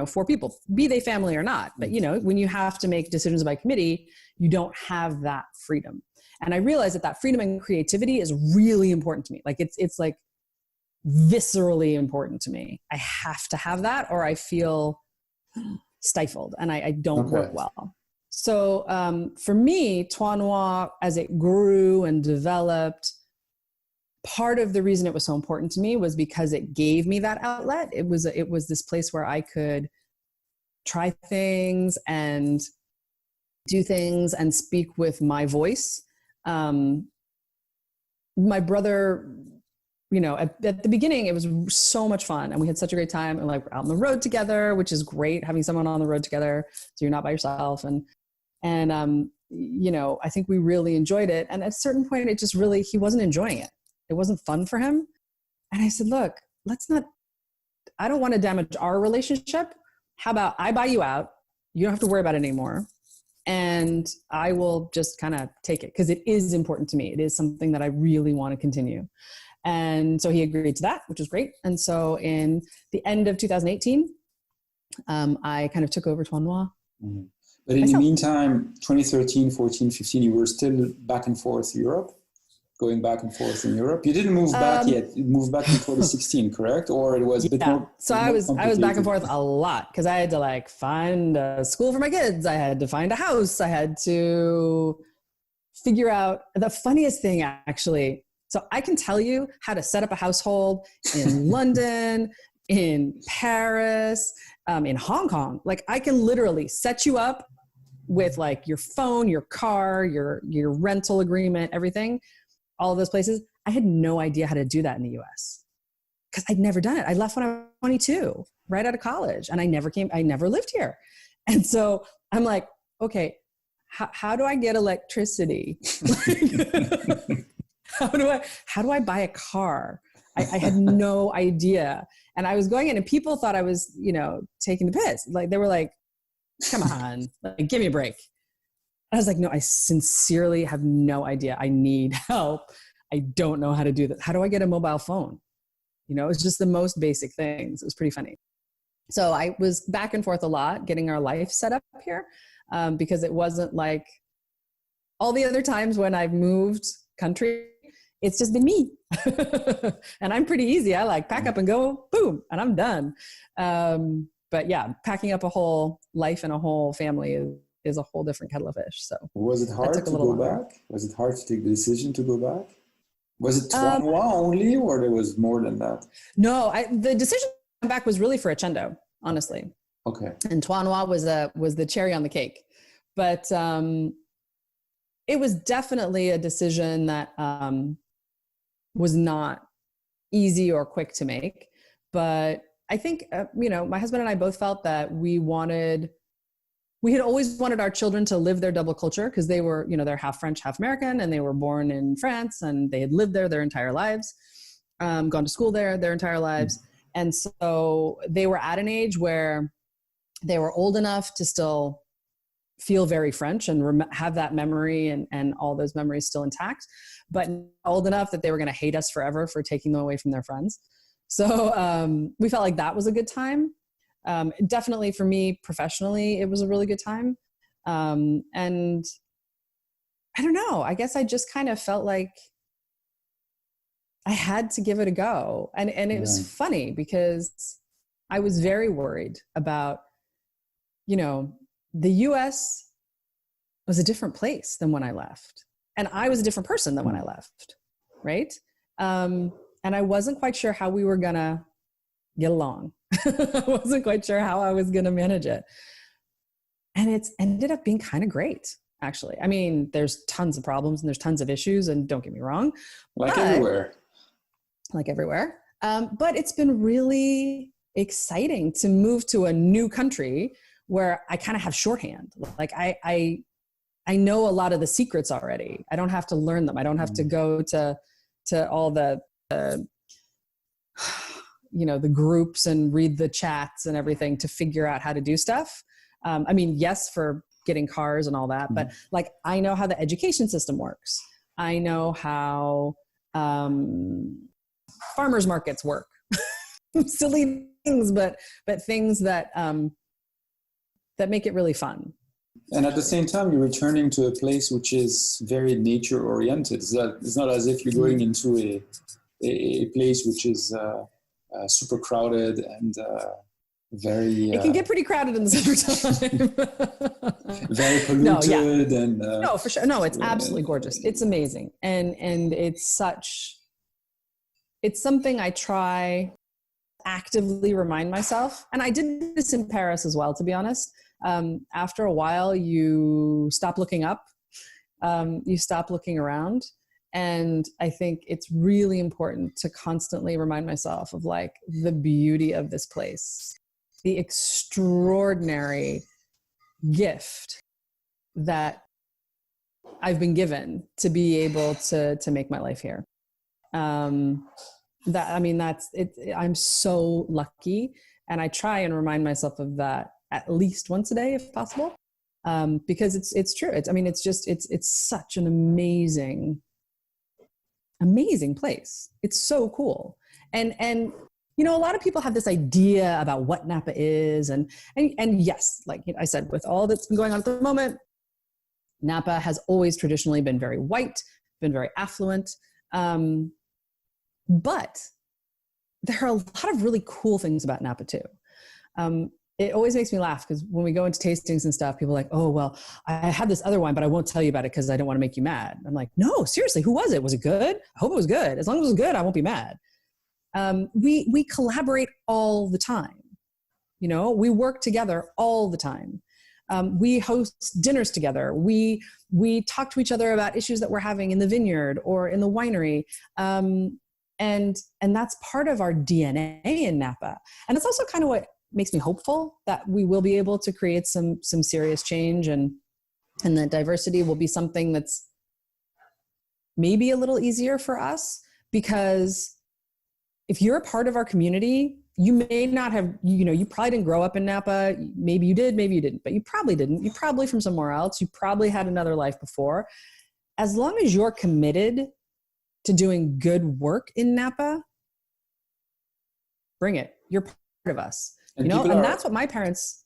4 people, be they family or not. But, when you have to make decisions by committee, you don't have that freedom. And I realized that freedom and creativity is really important to me. Like it's like viscerally important to me. I have to have that or I feel stifled and I don't work well. So for me, Trois Noix, as it grew and developed, part of the reason it was so important to me was because it gave me that outlet. It was this place where I could try things and do things and speak with my voice. My brother, at the beginning, it was so much fun and we had such a great time and like we're out on the road together, which is great having someone on the road together. So you're not by yourself. And I think we really enjoyed it. And at a certain point, it just really, he wasn't enjoying it. It wasn't fun for him. And I said, look, I don't want to damage our relationship. How about I buy you out? You don't have to worry about it anymore. And I will just kind of take it because it is important to me. It is something that I really want to continue. And so he agreed to that, which was great. And so in the end of 2018, I kind of took over Trois Noix. Mm-hmm. But in the meantime, 2013, 14, 15, you were still back and forth Europe, going back and forth in Europe. You didn't move back yet. You moved back in 2016, correct? Or it was a bit more So I was back and forth a lot because I had to find a school for my kids. I had to find a house. I had to figure out the funniest thing actually. So I can tell you how to set up a household in London, in Paris, in Hong Kong. I can literally set you up with your phone, your car, your rental agreement, everything, all of those places. I had no idea how to do that in the US because I'd never done it. I left when I was 22, right out of college, and I never lived here. And so I'm like, okay, how do I get electricity? How do I buy a car? I had no idea. And I was going in and people thought I was, taking the piss. They were like, come on, give me a break. I was like, no, I sincerely have no idea. I need help. I don't know how to do that. How do I get a mobile phone? You know, it was just the most basic things. It was pretty funny. So I was back and forth a lot getting our life set up here, because it wasn't like all the other times when I've moved country. It's just been me. And I'm pretty easy. I like pack up and go, boom, and I'm done. But yeah, packing up a whole life and a whole family is a whole different kettle of fish. So was it hard to go back? Was it hard to take the decision to go back? Was it Trois Noix only, or there was more than that? No, the decision to come back was really for Accendo, honestly. Okay. And Trois Noix was the cherry on the cake. But it was definitely a decision that was not easy or quick to make. But I think, you know, my husband and I both felt that we had always wanted our children to live their double culture, because they were, you know, they're half French, half American, and they were born in France, and they had lived there their entire lives, gone to school there their entire lives. And so they were at an age where they were old enough to still feel very French and have that memory and all those memories still intact, but old enough that they were going to hate us forever for taking them away from their friends. So we felt like that was a good time. Definitely for me professionally, it was a really good time. And I don't know, I guess I just kind of felt like I had to give it a go. And it was funny because I was very worried about, you know, the US was a different place than when I left. And I was a different person than when I left, right? And I wasn't quite sure how we were gonna get along. I wasn't quite sure how I was gonna manage it. And it's ended up being kind of great, actually. I mean, there's tons of problems and there's tons of issues, and don't get me wrong. Like everywhere. But it's been really exciting to move to a new country where I kind of have shorthand. Like I know a lot of the secrets already. I don't have to learn them. I don't have to go to all the you know, the groups and read the chats and everything to figure out how to do stuff. I mean, yes, for getting cars and all that, but like, I know how the education system works. I know how farmers markets work. Silly things, but things that that make it really fun. And at the same time, you're returning to a place which is very nature oriented. It's not as if you're going into a place which is super crowded and very... It can get pretty crowded in the summertime. Very polluted. No, for sure. No, it's absolutely gorgeous. It's amazing. And it's something I try actively remind myself. And I did this in Paris as well, to be honest. After a while, you stop looking up, you stop looking around. And I think it's really important to constantly remind myself of like the beauty of this place, the extraordinary gift that I've been given to be able to make my life here. That's it. I'm so lucky. And I try and remind myself of that at least once a day, if possible. Because it's true. It's such an amazing place. It's so cool. And, you know, a lot of people have this idea about what Napa is. And yes, like I said, with all that's been going on at the moment, Napa has always traditionally been very white, been very affluent. But there are a lot of really cool things about Napa too. It always makes me laugh because when we go into tastings and stuff, people are like, oh, well, I had this other wine, but I won't tell you about it because I don't want to make you mad. I'm like, no, seriously, who was it? Was it good? I hope it was good. As long as it was good, I won't be mad. We collaborate all the time. You know, we work together all the time. We host dinners together. We talk to each other about issues that we're having in the vineyard or in the winery. And that's part of our DNA in Napa. And it's also kind of what makes me hopeful that we will be able to create some serious change, and that diversity will be something that's maybe a little easier for us, because if you're a part of our community, you may not have, you probably didn't grow up in Napa. Maybe you did, maybe you didn't, but you probably didn't. You probably from somewhere else. You probably had another life before. As long as you're committed to doing good work in Napa, bring it. You're part of us, And that's what my parents.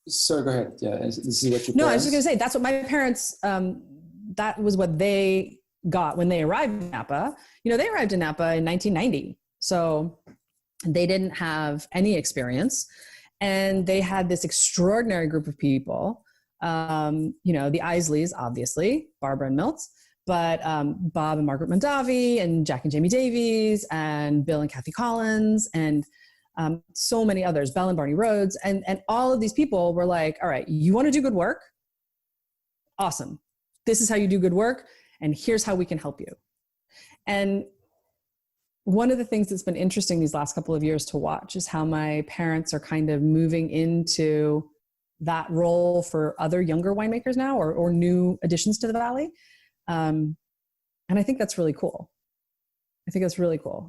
So go ahead. Yeah, this is what you. No, I was just going to say that's what my parents. That was what they got when they arrived in Napa. They arrived in Napa in 1990, so they didn't have any experience, and they had this extraordinary group of people. The Eiseles, obviously, Barbara and Miltz, but Bob and Margaret Mondavi, and Jack and Jamie Davies, and Bill and Kathy Collins, and so many others, Bell and Barney Rhodes, and all of these people were like, all right, you want to do good work? Awesome. This is how you do good work, and here's how we can help you. And one of the things that's been interesting these last couple of years to watch is how my parents are kind of moving into that role for other younger winemakers now, or new additions to the Valley. And I think that's really cool.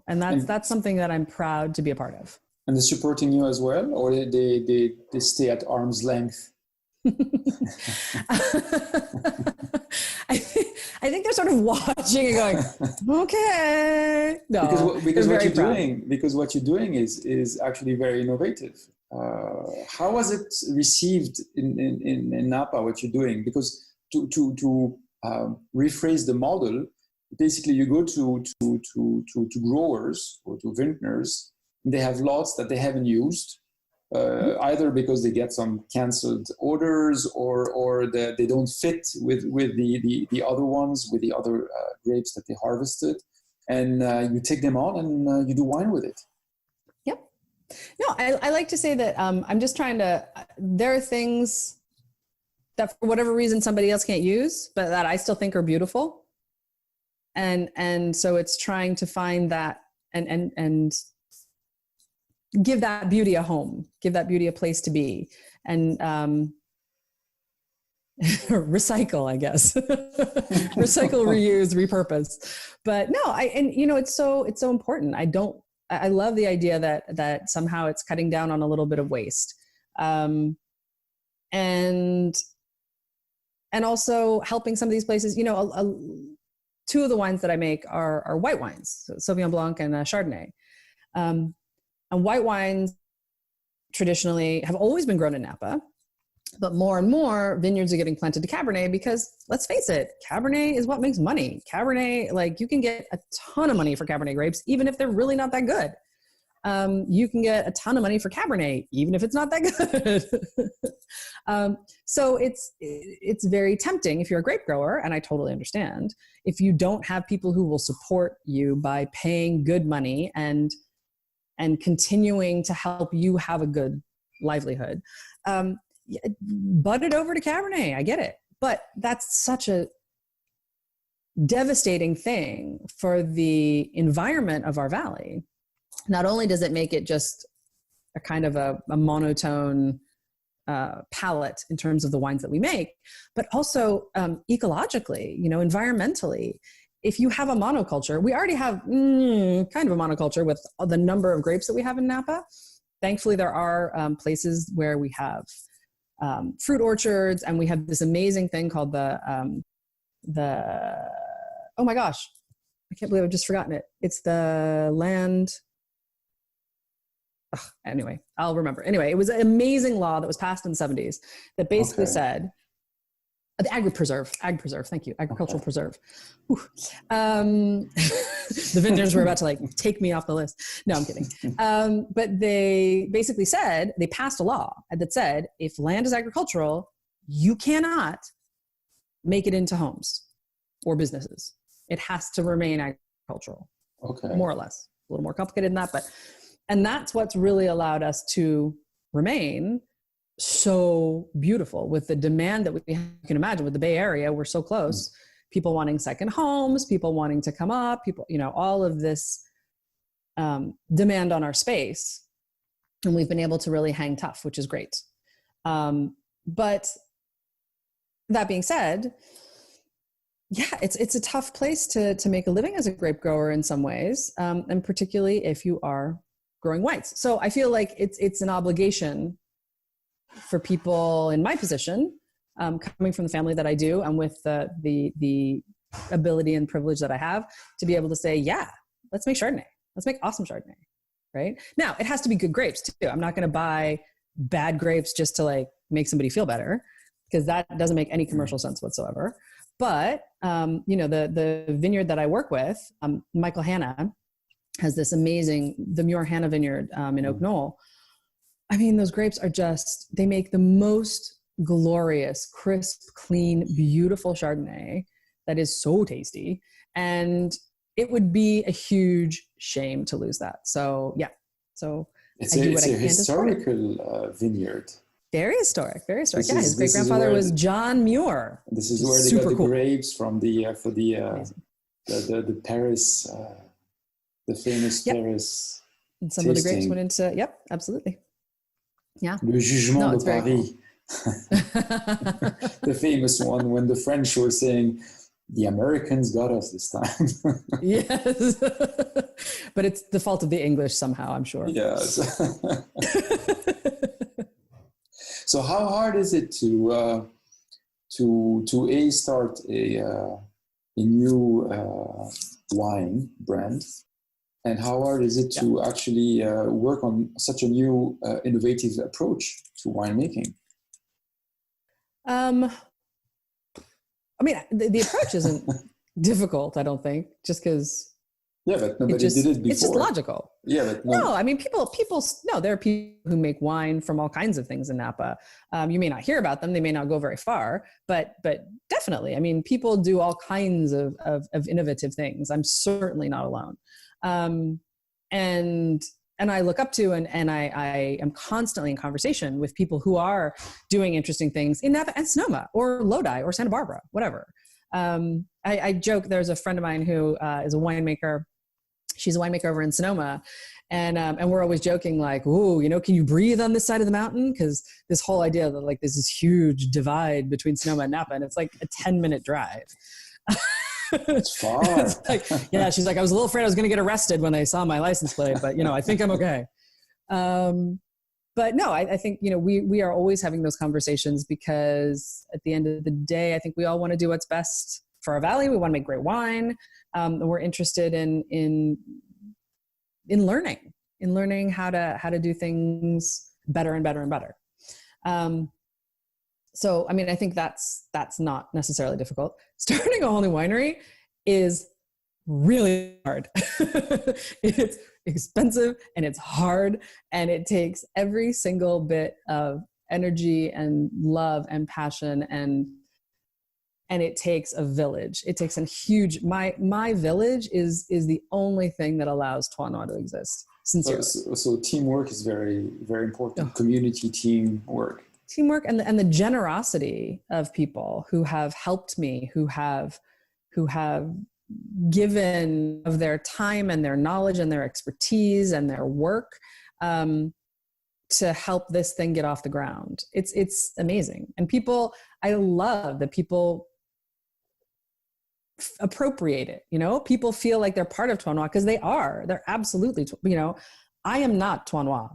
And that's something that I'm proud to be a part of. And they're supporting you as well, or they stay at arm's length? I think they're sort of watching and going, okay. No, because what you're doing is actually very innovative. How was it received in Napa, what you're doing? Because to rephrase the model, basically you go to growers or to vintners, and they have lots that they haven't used, either because they get some canceled orders or they don't fit with the other ones, with the other grapes that they harvested, and you take them on and you do wine with it. Yep. No, I like to say that I'm just trying to, there are things that for whatever reason somebody else can't use, but that I still think are beautiful. And so it's trying to find that and give that beauty a home, give that beauty a place to be, and recycle, I guess. Recycle, reuse, repurpose. But no, it's so important. I love the idea that somehow it's cutting down on a little bit of waste. And also helping some of these places, two of the wines that I make are white wines, so Sauvignon Blanc and Chardonnay. And white wines traditionally have always been grown in Napa, but more and more vineyards are getting planted to Cabernet because, let's face it, Cabernet is what makes money. Cabernet, like, you can get a ton of money for Cabernet grapes, even if they're really not that good. You can get a ton of money for Cabernet, even if it's not that good. So it's very tempting if you're a grape grower, and I totally understand, if you don't have people who will support you by paying good money and continuing to help you have a good livelihood. Butt it over to Cabernet, I get it. But that's such a devastating thing for the environment of our valley. Not only does it make it just a kind of a monotone palette in terms of the wines that we make, but also ecologically, environmentally. If you have a monoculture, we already have kind of a monoculture with the number of grapes that we have in Napa. Thankfully, there are places where we have fruit orchards, and we have this amazing thing called the oh my gosh, I can't believe I've just forgotten it. It's the land. Anyway, I'll remember. Anyway, it was an amazing law that was passed in the 70s that basically said, the ag preserve, thank you, agricultural preserve. The vintners were about to take me off the list. No, I'm kidding. But they basically said, they passed a law that said, if land is agricultural, you cannot make it into homes or businesses. It has to remain agricultural, more or less. A little more complicated than that, and that's what's really allowed us to remain so beautiful with the demand that you can imagine with the Bay Area. We're so close. People wanting second homes, people wanting to come up, people, all of this demand on our space. And we've been able to really hang tough, which is great. But that being said, yeah, it's a tough place to make a living as a grape grower in some ways. And particularly if you are growing whites. So I feel like it's an obligation for people in my position, coming from the family that I do, and with the ability and privilege that I have, to be able to say, yeah, let's make Chardonnay. Let's make awesome Chardonnay. right? Now, it has to be good grapes too. I'm not going to buy bad grapes just to like make somebody feel better, because that doesn't make any commercial sense whatsoever. But, the vineyard that I work with, Michael Hanna, has this amazing, the Muir-Hanna Vineyard in Oak Knoll. I mean, those grapes are just, they make the most glorious, crisp, clean, beautiful Chardonnay that is so tasty. And it would be a huge shame to lose that. So, yeah. So it's a historical vineyard. Very historic, very historic. Yeah, his great grandfather was John Muir. This is where they got the grapes from the Paris, the famous Paris. And some of the grapes went into, yep, absolutely. Yeah. Le Jugement de Paris. Cool. The famous one when the French were saying, the Americans got us this time. Yes. But it's the fault of the English somehow, I'm sure. Yes. So how hard is it to start a new wine brand, and how hard is it to actually work on such a new innovative approach to winemaking? I mean, the approach isn't difficult, I don't think, just because. Yeah, but nobody did it before. It's just logical. Yeah, but no, I mean, people. No, there are people who make wine from all kinds of things in Napa. You may not hear about them; they may not go very far, but definitely, I mean, people do all kinds of innovative things. I'm certainly not alone, and I look up to and I am constantly in conversation with people who are doing interesting things in Napa and Sonoma or Lodi or Santa Barbara, whatever. I joke. There's a friend of mine who is a winemaker. She's a winemaker over in Sonoma. And we're always joking like, ooh, can you breathe on this side of the mountain? Because this whole idea that like there's this huge divide between Sonoma and Napa, and it's like a 10-minute drive. It's far. It's like, yeah, she's like, I was a little afraid I was going to get arrested when they saw my license plate, but I think I'm okay. But no, I think, we are always having those conversations because at the end of the day, I think we all want to do what's best for our valley. We want to make great wine. And we're interested in learning how to do things better and better and better. So, I mean, I think that's not necessarily difficult. Starting a whole new winery is really hard. It's expensive and it's hard, and it takes every single bit of energy and love and passion, and it takes a village. It takes a huge, my village is the only thing that allows Trois Noix to exist. Sincerely. So teamwork is very, very important. Oh. Community teamwork and the generosity of people who have helped me, who have given of their time and their knowledge and their expertise and their work to help this thing get off the ground. It's amazing. And I love that people appropriate it. People feel like they're part of Trois Noix because they're absolutely, I am not Trois Noix.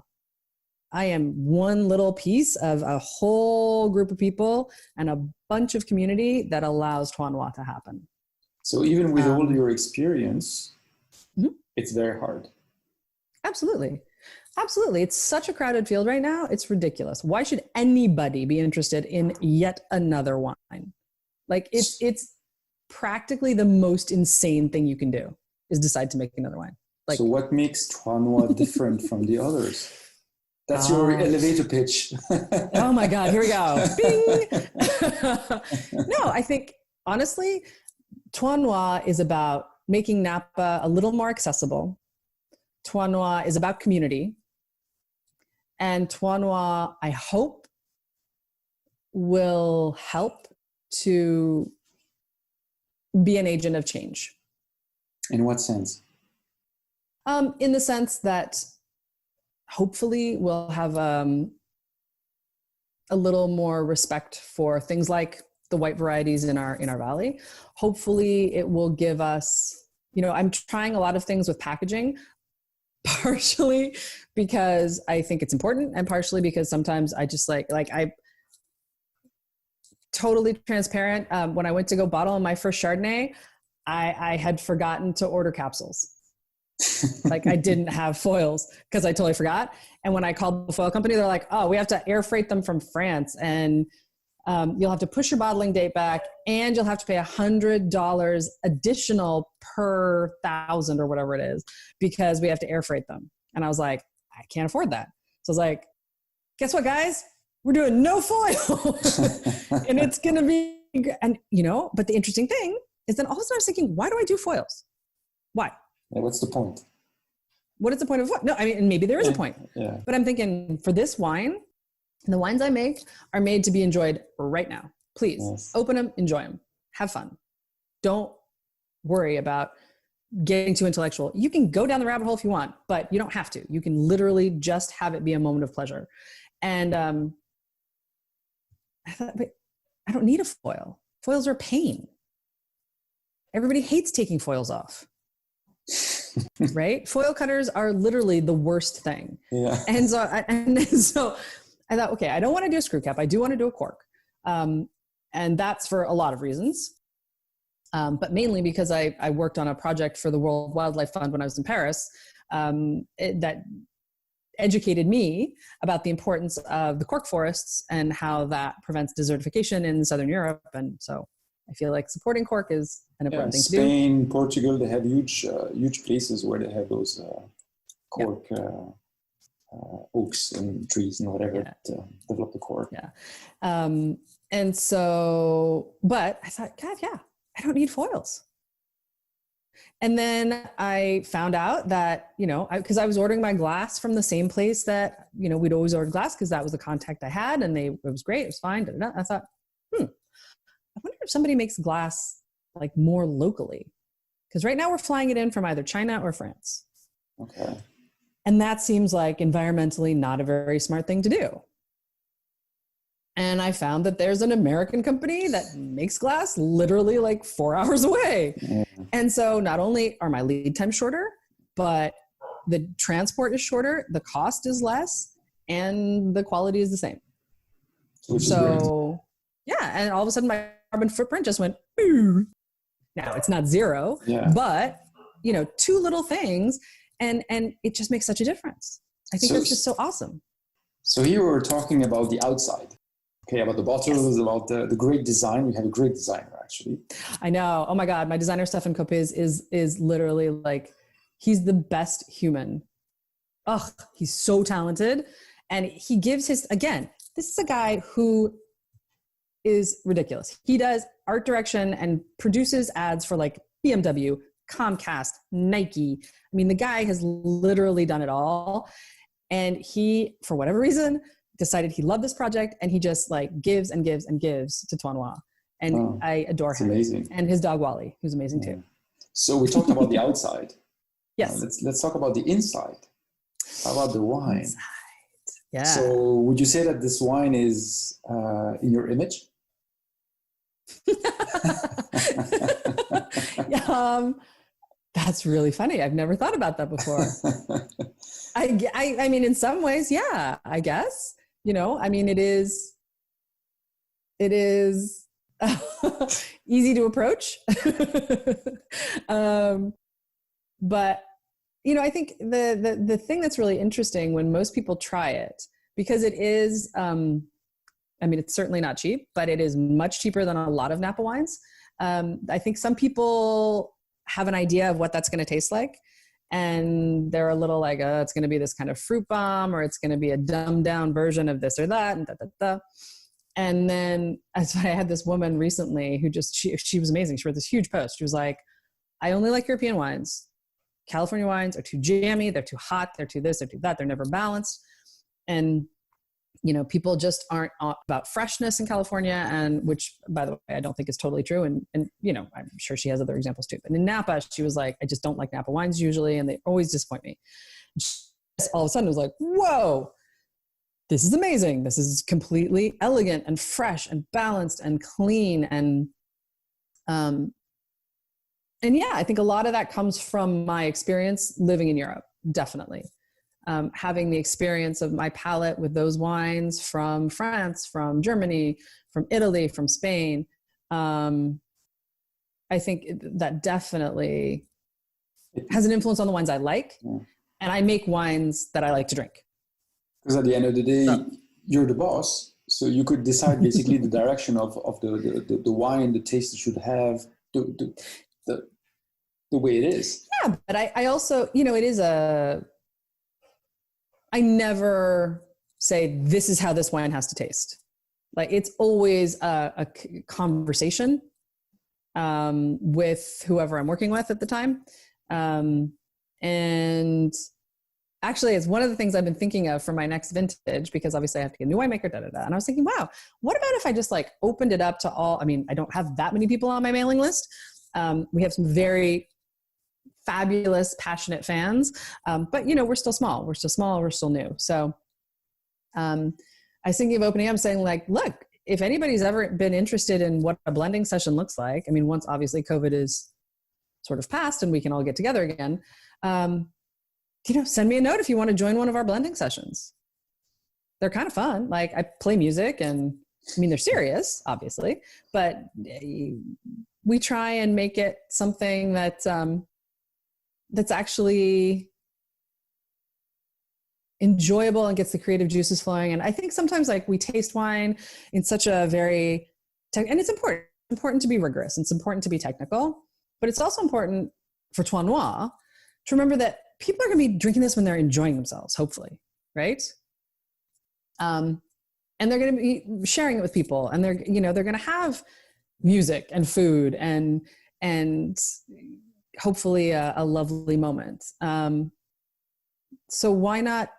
I am one little piece of a whole group of people and a bunch of community that allows Trois Noix to happen. So even with all your experience, it's very hard. Absolutely. Absolutely. It's such a crowded field right now. It's ridiculous. Why should anybody be interested in yet another wine? Like it's practically the most insane thing you can do is decide to make another wine. So what makes Trois Noix different from the others? That's your elevator pitch. Oh my God, here we go. Bing! No, I think honestly, Trois Noix is about making Napa a little more accessible. Trois Noix is about community. And Trois Noix, I hope, will help to be an agent of change. In what sense? In the sense that hopefully we'll have a little more respect for things like the white varieties in our valley. Hopefully it will give us, I'm trying a lot of things with packaging, partially because I think it's important and partially because sometimes I just I totally transparent. When I went to go bottle my first Chardonnay, I had forgotten to order capsules. Like I didn't have foils because I totally forgot. And when I called the foil company, they're like, oh, we have to air freight them from France. And you'll have to push your bottling date back and you'll have to pay $100 additional per 1,000 or whatever it is, because we have to air freight them. And I was like, I can't afford that. So I was like, guess what, guys? We're doing no foil. And it's going to be, and you know, but the interesting thing is then all of a sudden I was thinking, why do I do foils? Why? Yeah, what's the point? What is the point of what? No, I mean, maybe there is a point, yeah. But I'm thinking for this wine, the wines I make are made to be enjoyed right now. Please open them, enjoy them, have fun. Don't worry about getting too intellectual. You can go down the rabbit hole if you want, but you don't have to. You can literally just have it be a moment of pleasure. And I thought, but I don't need a foil. Foils are a pain. Everybody hates taking foils off. Right? Foil cutters are literally the worst thing. Yeah. And so I thought, okay, I don't want to do a screw cap. I do want to do a cork. And that's for a lot of reasons. But mainly because I worked on a project for the World Wildlife Fund when I was in Paris that educated me about the importance of the cork forests and how that prevents desertification in Southern Europe. And so I feel like supporting cork is an important thing to do. Spain, Portugal, they have huge places where they have those cork oaks and trees and whatever that develop the cork. Yeah. And so, but I thought, God, yeah, I don't need foils. And then I found out that, you know, because I was ordering my glass from the same place that, you know, we'd always order glass because that was the contact I had, and it was great. It was fine. I thought, I wonder if somebody makes glass like more locally. Because right now we're flying it in from either China or France. Okay. And that seems like environmentally not a very smart thing to do. And I found that there's an American company that makes glass literally like 4 hours away. Yeah. And so not only are my lead times shorter, but the transport is shorter, the cost is less, and the quality is the same. So yeah, and all of a sudden my carbon footprint just went, Boo. Now it's not zero, but you know, two little things, and it just makes such a difference. I think that's just so awesome. So here we're talking about the outside. Okay, about the bottles, about the great design. We have a great designer, actually. I know. Oh my God, my designer Stefan Kopiz is literally like, he's the best human. Ugh, he's so talented, and he gives his, again, this is a guy who is ridiculous. He does art direction and produces ads for like BMW, Comcast, Nike. I mean, the guy has literally done it all, and he, for whatever reason, decided he loved this project, and he just like gives and gives and gives to Trois Noix. And I adore him. Amazing. And his dog Wally, who's amazing too. So we talked about the outside. Yes. Let's talk about the inside. How about the wine? Inside. Yeah. So would you say that this wine is in your image? That's really funny. I've never thought about that before. I mean, in some ways, yeah, I guess, you know, I mean, it is easy to approach. But, you know, I think the thing that's really interesting when most people try it, because it is, I mean, it's certainly not cheap, but it is much cheaper than a lot of Napa wines. I think some people have an idea of what that's going to taste like, and they're a little like, it's going to be this kind of fruit bomb, or it's going to be a dumbed down version of this or that, and And then as I had this woman recently who just, she was amazing. She wrote this huge post. She was like, I only like European wines. California wines are too jammy. They're too hot. They're too this, they're too that. They're never balanced. And, you know, people just aren't about freshness in California, and which, by the way, I don't think is totally true. And, you know, I'm sure she has other examples too. But in Napa, she was like, I just don't like Napa wines usually, and they always disappoint me. All of a sudden it was like, whoa, this is amazing. This is completely elegant and fresh and balanced and clean. And yeah, I think a lot of that comes from my experience living in Europe, definitely. Having the experience of my palate with those wines from France, from Germany, from Italy, from Spain. I think that definitely has an influence on the wines I like. Yeah. And I make wines that I like to drink. Because at the end of the day, you're the boss. So you could decide basically the direction of the wine, the taste it should have, the way it is. Yeah, but I also, it is I never say this is how this wine has to taste. Like it's always a conversation with whoever I'm working with at the time. And actually, it's one of the things I've been thinking of for my next vintage, because obviously I have to get a new winemaker, And I was thinking, wow, what about if I just like opened it up to all, I don't have that many people on my mailing list. We have some very fabulous, passionate fans. But we're still small. We're still new. So I was thinking of opening up and saying like, look, if anybody's ever been interested in what a blending session looks like, once obviously COVID is sort of passed and we can all get together again, send me a note if you want to join one of our blending sessions. They're kind of fun. Like I play music and they're serious, obviously, but we try and make it something that, that's actually enjoyable and gets the creative juices flowing. And I think sometimes like we taste wine in such a very, and it's important to be rigorous. It's important to be technical, but it's also important for Trois Noix to remember that people are going to be drinking this when they're enjoying themselves, hopefully. Right. And they're going to be sharing it with people, and they're going to have music and food and hopefully a lovely moment. So why not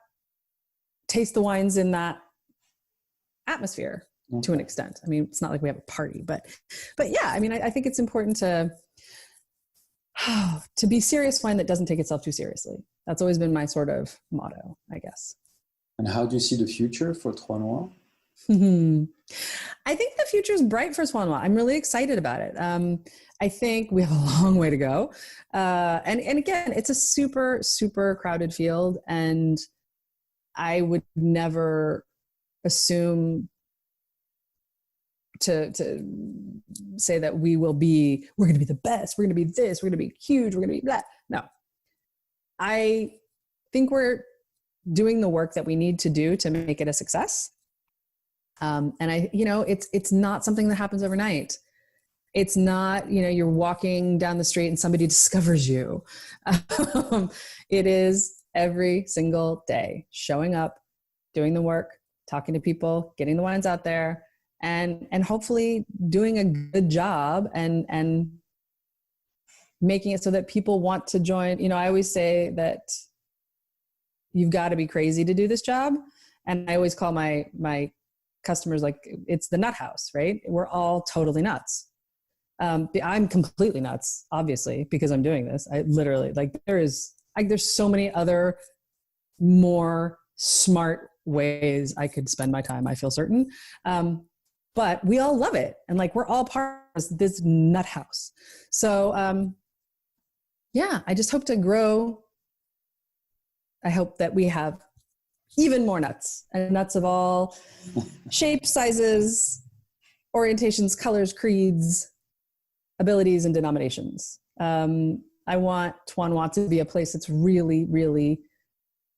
taste the wines in that atmosphere to an extent? It's not like we have a party, but yeah, I think it's important to be serious wine that doesn't take itself too seriously. That's always been my sort of motto, I guess. And how do you see the future for Trois Noix? I think the future is bright for Trois Noix. I'm really excited about it. I think we have a long way to go. And again, it's a super, super crowded field. And I would never assume to say that we're going to be the best. We're going to be this, we're going to be huge. We're going to be that. No, I think we're doing the work that we need to do to make it a success. And it's not something that happens overnight. It's not, you're walking down the street and somebody discovers you. It is every single day, showing up, doing the work, talking to people, getting the wines out there, and hopefully doing a good job and making it so that people want to join. I always say that you've got to be crazy to do this job. And I always call my customers like it's the nut house, right? We're all totally nuts. I'm completely nuts, obviously, because I'm doing this. I literally there's so many other more smart ways I could spend my time, I feel certain. But we all love it. And we're all part of this nut house. So yeah, I just hope to grow. I hope that we have even more nuts, and nuts of all shapes, sizes, orientations, colors, creeds, abilities, and denominations. I want Trois Noix to be a place that's really, really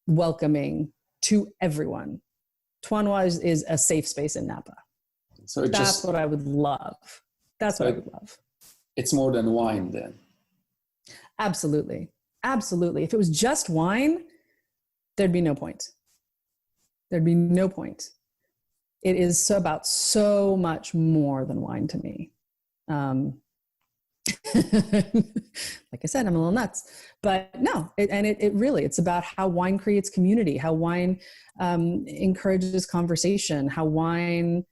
welcoming to everyone. Trois Noix is a safe space in Napa. So that's what I would love. That's what I would love. It's more than wine then. Absolutely. Absolutely. If it was just wine, there'd be no point. There'd be no point. It is about so much more than wine to me. Like I said, I'm a little nuts, but no, it really, it's about how wine creates community, how wine encourages conversation, how wine,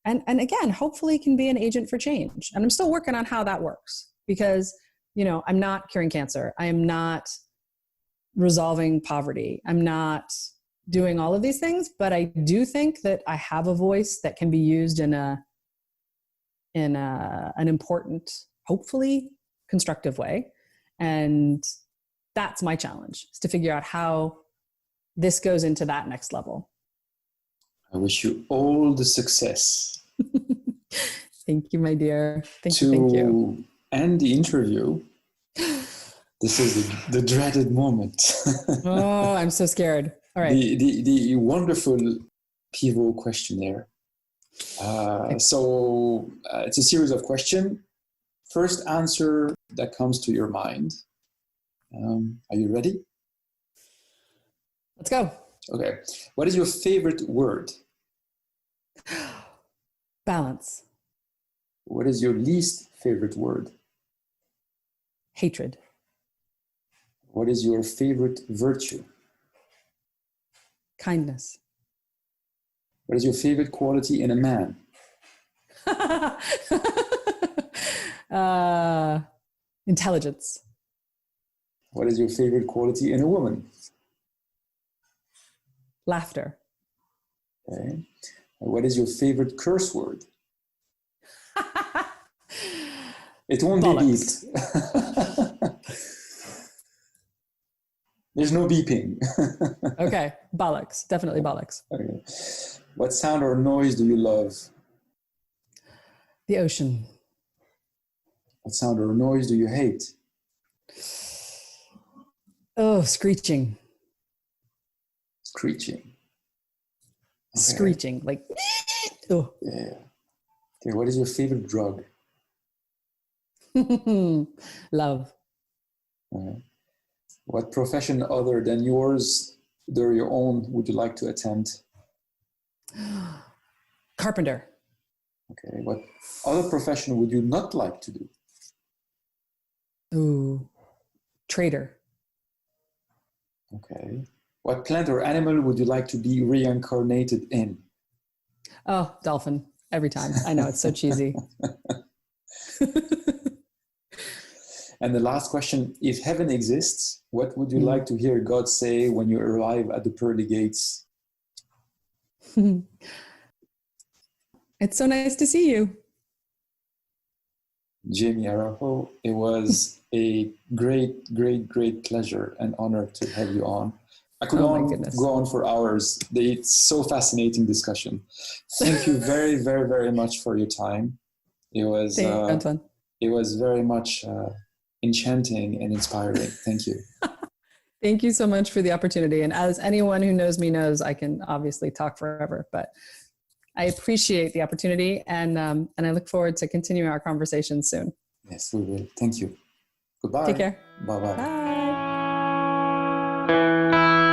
and again, hopefully can be an agent for change. And I'm still working on how that works, because, I'm not curing cancer. I am not resolving poverty. I'm not doing all of these things, but I do think that I have a voice that can be used in an important, hopefully constructive way. And that's my challenge, is to figure out how this goes into that next level. I wish you all the success. Thank you, my dear. Thank you. To end the interview, This is the dreaded moment. Oh, I'm so scared. All right. The wonderful Pivot Questionnaire. So it's a series of questions. First answer that comes to your mind. Are you ready? Let's go. Okay. What is your favorite word? Balance. What is your least favorite word? Hatred. What is your favorite virtue? Kindness. What is your favorite quality in a man? Intelligence. What is your favorite quality in a woman? Laughter. Okay. What is your favorite curse word? It won't Bollocks. be beeped. There's no beeping. Okay. Bollocks. Definitely bollocks. Okay. What sound or noise do you love? The ocean. What sound or noise do you hate? Oh, screeching. Screeching. Okay. Screeching. Like, oh. Yeah. Okay. What is your favorite drug? Love. What profession other than yours, or your own, would you like to attempt? Carpenter. Okay. What other profession would you not like to do? Ooh. Trader. Okay. What plant or animal would you like to be reincarnated in? Oh, dolphin. Every time. I know, it's so cheesy. And the last question, if heaven exists, what would you like to hear God say when you arrive at the pearly gates? It's so nice to see you. Jaime Araujo, it was a great, great, great pleasure and honor to have you on. I could go on for hours. It's so fascinating discussion. Thank you very, very, very much for your time. It was, Thank you, Antoine. It was very much enchanting and inspiring. Thank you. Thank you so much for the opportunity. And as anyone who knows me knows, I can obviously talk forever, but I appreciate the opportunity, and I look forward to continuing our conversation soon. Yes, we will. Thank you. Goodbye. Take care. Bye-bye. Bye.